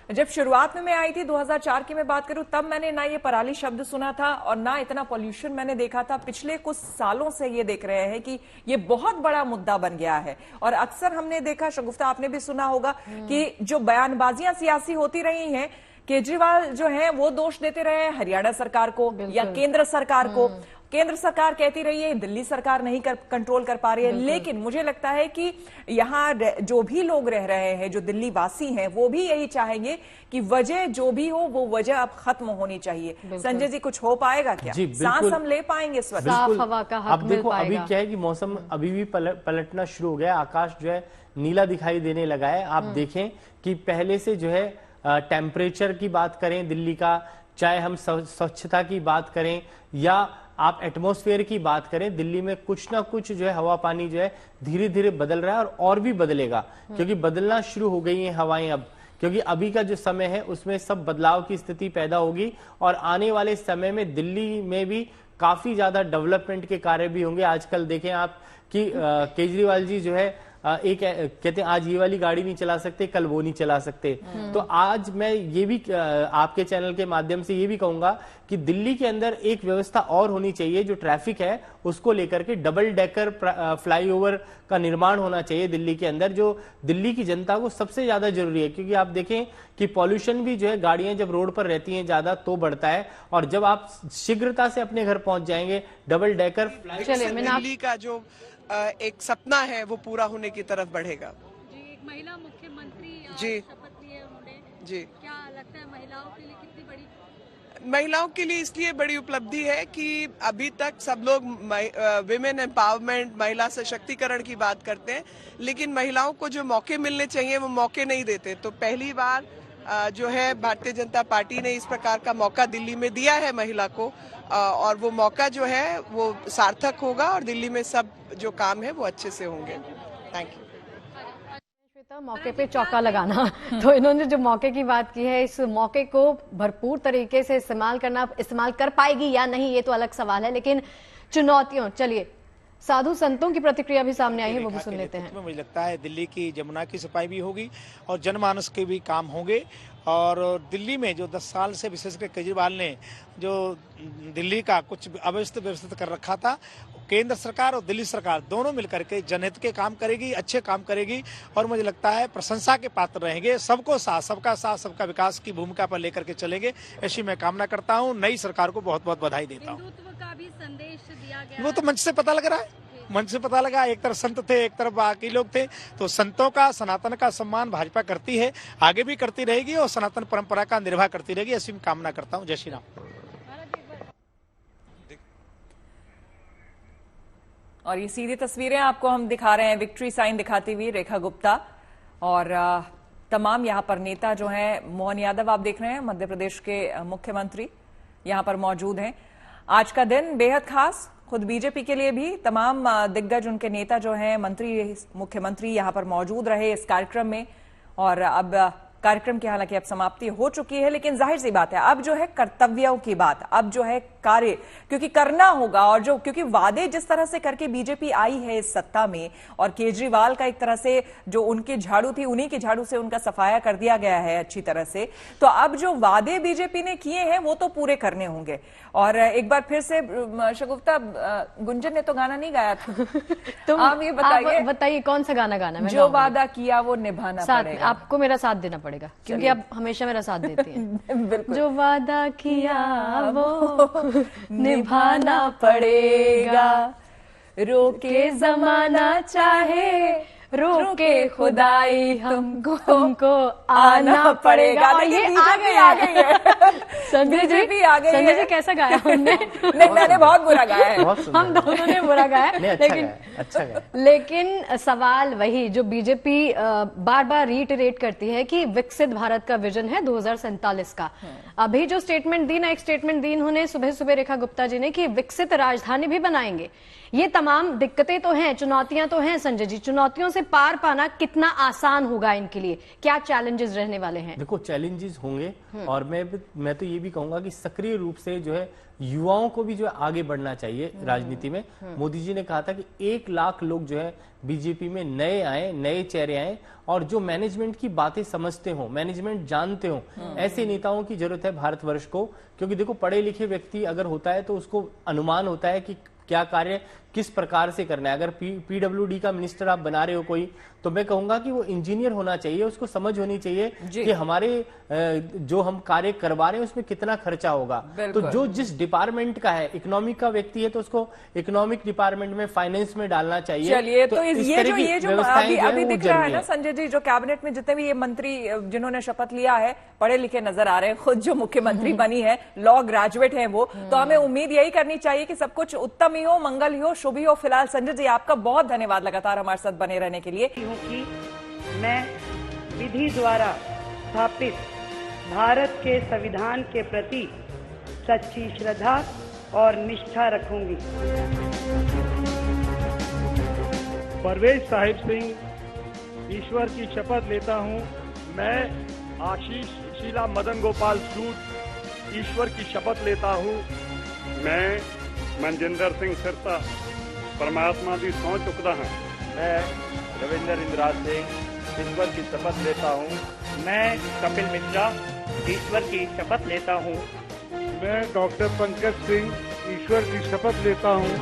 जब शुरुआत में मैं आई थी 2004 की मैं बात करूं, तब मैंने ना ये पराली शब्द सुना था और ना इतना पोल्यूशन मैंने देखा था। पिछले कुछ सालों से ये देख रहे हैं कि ये बहुत बड़ा मुद्दा बन गया है। और अक्सर हमने देखा, शगुफ्ता आपने भी सुना होगा, कि जो बयानबाजियां सियासी होती रही हैं, केजरीवाल जो है वो दोष देते रहे हैं हरियाणा सरकार को या केंद्र सरकार को। केंद्र सरकार कहती रही है दिल्ली सरकार नहीं कंट्रोल कर पा रही है। लेकिन मुझे लगता है कि यहाँ जो भी लोग रह रहे हैं, जो दिल्ली वासी हैं, वो भी यही चाहेंगे कि वजह जो भी हो वो वजह अब खत्म होनी चाहिए। संजय जी, कुछ हो पाएगा क्या? सांस हम ले पाएंगे इस वक्त? साफ हवा का हक अब देखो, अभी क्या है कि मौसम अभी भी पलटना शुरू हो गया, आकाश जो है नीला दिखाई देने लगा है। आप देखें कि पहले से जो है टेम्परेचर की बात करें दिल्ली का, चाहे हम स्वच्छता की बात करें या आप एटमॉस्फेयर की बात करें, दिल्ली में कुछ ना कुछ जो है हवा पानी जो है धीरे धीरे बदल रहा है, और भी बदलेगा, क्योंकि बदलना शुरू हो गई हैं हवाएं अब। क्योंकि अभी का जो समय है उसमें सब बदलाव की स्थिति पैदा होगी, और आने वाले समय में दिल्ली में भी काफी ज्यादा डेवलपमेंट के कार्य भी होंगे। आजकल देखें आप कि केजरीवाल जी जो है एक कहते हैं आज ये वाली गाड़ी नहीं चला सकते, कल वो नहीं चला सकते। तो आज मैं ये भी आपके चैनल के माध्यम से ये भी कहूंगा कि दिल्ली के अंदर एक व्यवस्था और होनी चाहिए, जो ट्रैफिक है उसको लेकर के डबल डेकर फ्लाईओवर का निर्माण होना चाहिए दिल्ली के अंदर, जो दिल्ली की जनता को सबसे ज्यादा जरूरी है। क्योंकि आप देखें कि पॉल्यूशन भी जो है, गाड़ियां जब रोड पर रहती हैं ज्यादा तो बढ़ता है, और जब आप शीघ्रता से अपने घर पहुंच जाएंगे डबल डेकर दिल्ली का जो एक सपना है वो पूरा होने की तरफ बढ़ेगा। जी, एक महिला मुख्यमंत्री जी शपथ लिए उन्होंने, जी क्या लगता है महिलाओं के लिए कितनी बड़ी? महिलाओं के लिए इसलिए बड़ी उपलब्धि है कि अभी तक सब लोग विमेन एम्पावरमेंट, महिला सशक्तिकरण की बात करते हैं, लेकिन महिलाओं को जो मौके मिलने चाहिए वो मौके नहीं देते। तो पहली बार जो है भारतीय जनता पार्टी ने इस प्रकार का मौका दिल्ली में दिया है महिला को, और वो मौका जो है वो सार्थक होगा, और दिल्ली में सब जो काम है वो अच्छे से होंगे। Thank you. श्वेता, मौके पे चौका लगाना, तो इन्होंने जो मौके की बात की है, इस मौके को भरपूर तरीके से इस्तेमाल कर पाएगी या नहीं, ये तो अलग सवाल है। लेकिन चुनौतियों, चलिए साधु संतों की प्रतिक्रिया भी सामने आई है, वो भी सुन लेते हैं। मुझे लगता है दिल्ली की जमुना की सफाई भी होगी और जनमानस के भी काम होंगे। और दिल्ली में जो 10 साल से विशेषकर केजरीवाल ने जो दिल्ली का कुछ अव्यवस्थित कर रखा था, केंद्र सरकार और दिल्ली सरकार दोनों मिलकर के जनहित के काम करेगी, अच्छे काम करेगी, और मुझे लगता है प्रशंसा के पात्र रहेंगे। सबको साथ, सबका विकास की भूमिका पर लेकर के चलेंगे, ऐसी मैं कामना करता हूँ। नई सरकार को बहुत बहुत बधाई देता हूँ। हिंदुत्व का भी संदेश दिया गया, वो तो मंच से पता लग रहा है, मंच से पता लगा। एक तरफ संत थे, एक तरफ बाकी लोग थे। तो संतों का, सनातन का सम्मान भाजपा करती है, आगे भी करती रहेगी, और सनातन परंपरा का निर्वाह करती रहेगी, ऐसी मैं कामना करता हूँ। जय श्री राम। और ये सीधी तस्वीरें आपको हम दिखा रहे हैं, विक्ट्री साइन दिखाती हुई रेखा गुप्ता और तमाम यहाँ पर नेता जो हैं। मोहन यादव आप देख रहे हैं, मध्य प्रदेश के मुख्यमंत्री यहाँ पर मौजूद हैं। आज का दिन बेहद खास, खुद बीजेपी के लिए भी तमाम दिग्गज उनके नेता जो हैं, मंत्री, मुख्यमंत्री यहाँ पर मौजूद रहे इस कार्यक्रम में। और अब कार्यक्रम की हालांकि अब समाप्ति हो चुकी है, लेकिन जाहिर सी बात है अब जो है कर्तव्यों की बात, अब जो है कार्य, क्योंकि करना होगा। और जो क्योंकि वादे जिस तरह से करके बीजेपी आई है इस सत्ता में, और केजरीवाल का एक तरह से जो उनकी झाड़ू थी उन्हीं की झाड़ू से उनका सफाया कर दिया गया है अच्छी तरह से, तो अब जो वादे बीजेपी ने किए हैं वो तो पूरे करने होंगे। और एक बार फिर से शगुफ्ता, गुंजन ने तो गाना नहीं गाया था, तुम आप ये बताइए कौन सा गाना गाना? मैं जो वादा किया वो निभाना पड़ेगा। आपको मेरा साथ देना पड़ेगा क्योंकि आप हमेशा मेरा साथ देती हैं। जो वादा किया वो निभाना पड़ेगा, रोके जमाना चाहे रोके खुदाई हमको आना पड़ेगा। और ये आ गई है संजय जी भी आ गई। संजय जी कैसा गाया हमने? नहीं, मैंने बहुत बुरा गाया है। हम दोनों ने बुरा गाया, अच्छा गाया। लेकिन सवाल वही जो बीजेपी बार बार रीइटरेट करती है कि विकसित भारत का विजन है 2047 का। अभी जो स्टेटमेंट दी ना, एक स्टेटमेंट दी इन्होंने सुबह सुबह रेखा गुप्ता जी ने कि विकसित राजधानी भी बनाएंगे। ये तमाम दिक्कतें तो हैं, चुनौतियां तो हैं संजय जी, चुनौतियों से पार पाना कितना आसान होगा इनके लिए? क्या चैलेंजेस रहने वाले हैं? देखो, चैलेंजेस होंगे और मैं तो ये भी कहूंगा कि सक्रिय रूप से जो है युवाओं को भी जो है आगे बढ़ना चाहिए राजनीति में। मोदी जी ने कहा था कि 1 लाख लोग जो है बीजेपी में नए आए, नए चेहरे आए और जो मैनेजमेंट की बातें समझते हो, मैनेजमेंट जानते हो, ऐसे नेताओं की जरूरत है भारतवर्ष को। क्योंकि देखो, पढ़े लिखे व्यक्ति अगर होता है तो उसको अनुमान होता है कि क्या कार्य किस प्रकार से करना है। अगर पीडब्ल्यूडी का मिनिस्टर आप बना रहे हो कोई, तो मैं कहूंगा कि वो इंजीनियर होना चाहिए, उसको समझ होनी चाहिए कि हमारे जो हम कार्य करवा रहे हैं उसमें कितना खर्चा होगा। तो जो जिस डिपार्टमेंट का है, इकोनॉमिक का व्यक्ति है तो उसको इकोनॉमिक डिपार्टमेंट में, फाइनेंस में डालना चाहिए। चलिए, तो ये जो अभी दिख रहा है ना संजय जी, जो कैबिनेट में जितने भी ये मंत्री जिन्होंने शपथ लिया है पढ़े लिखे नजर आ रहे हैं। खुद जो मुख्यमंत्री बनी है लॉ ग्रेजुएट है वो, तो हमें उम्मीद यही करनी चाहिए कि सब कुछ उत्तम ही हो, मंगल ही हो, शुभ ही हो। फिलहाल संजय जी, आपका बहुत धन्यवाद लगातार हमारे साथ बने रहने के लिए। कि मैं विधि द्वारा स्थापित भारत के संविधान के प्रति सच्ची श्रद्धा और निष्ठा रखूंगी। परवेज साहिब सिंह ईश्वर की शपथ लेता हूं। मैं आशीष सुशीला मदन गोपाल सूद ईश्वर की शपथ लेता हूं। मैं मनजिंदर सिंह सिरसा परमात्मा की सौं चुकता हूं। मैं रविंदर इंद्राज सिंह ईश्वर की शपथ लेता हूं। मैं कपिल मिश्रा ईश्वर की शपथ लेता हूं। मैं डॉक्टर पंकज सिंह ईश्वर की शपथ लेता हूं।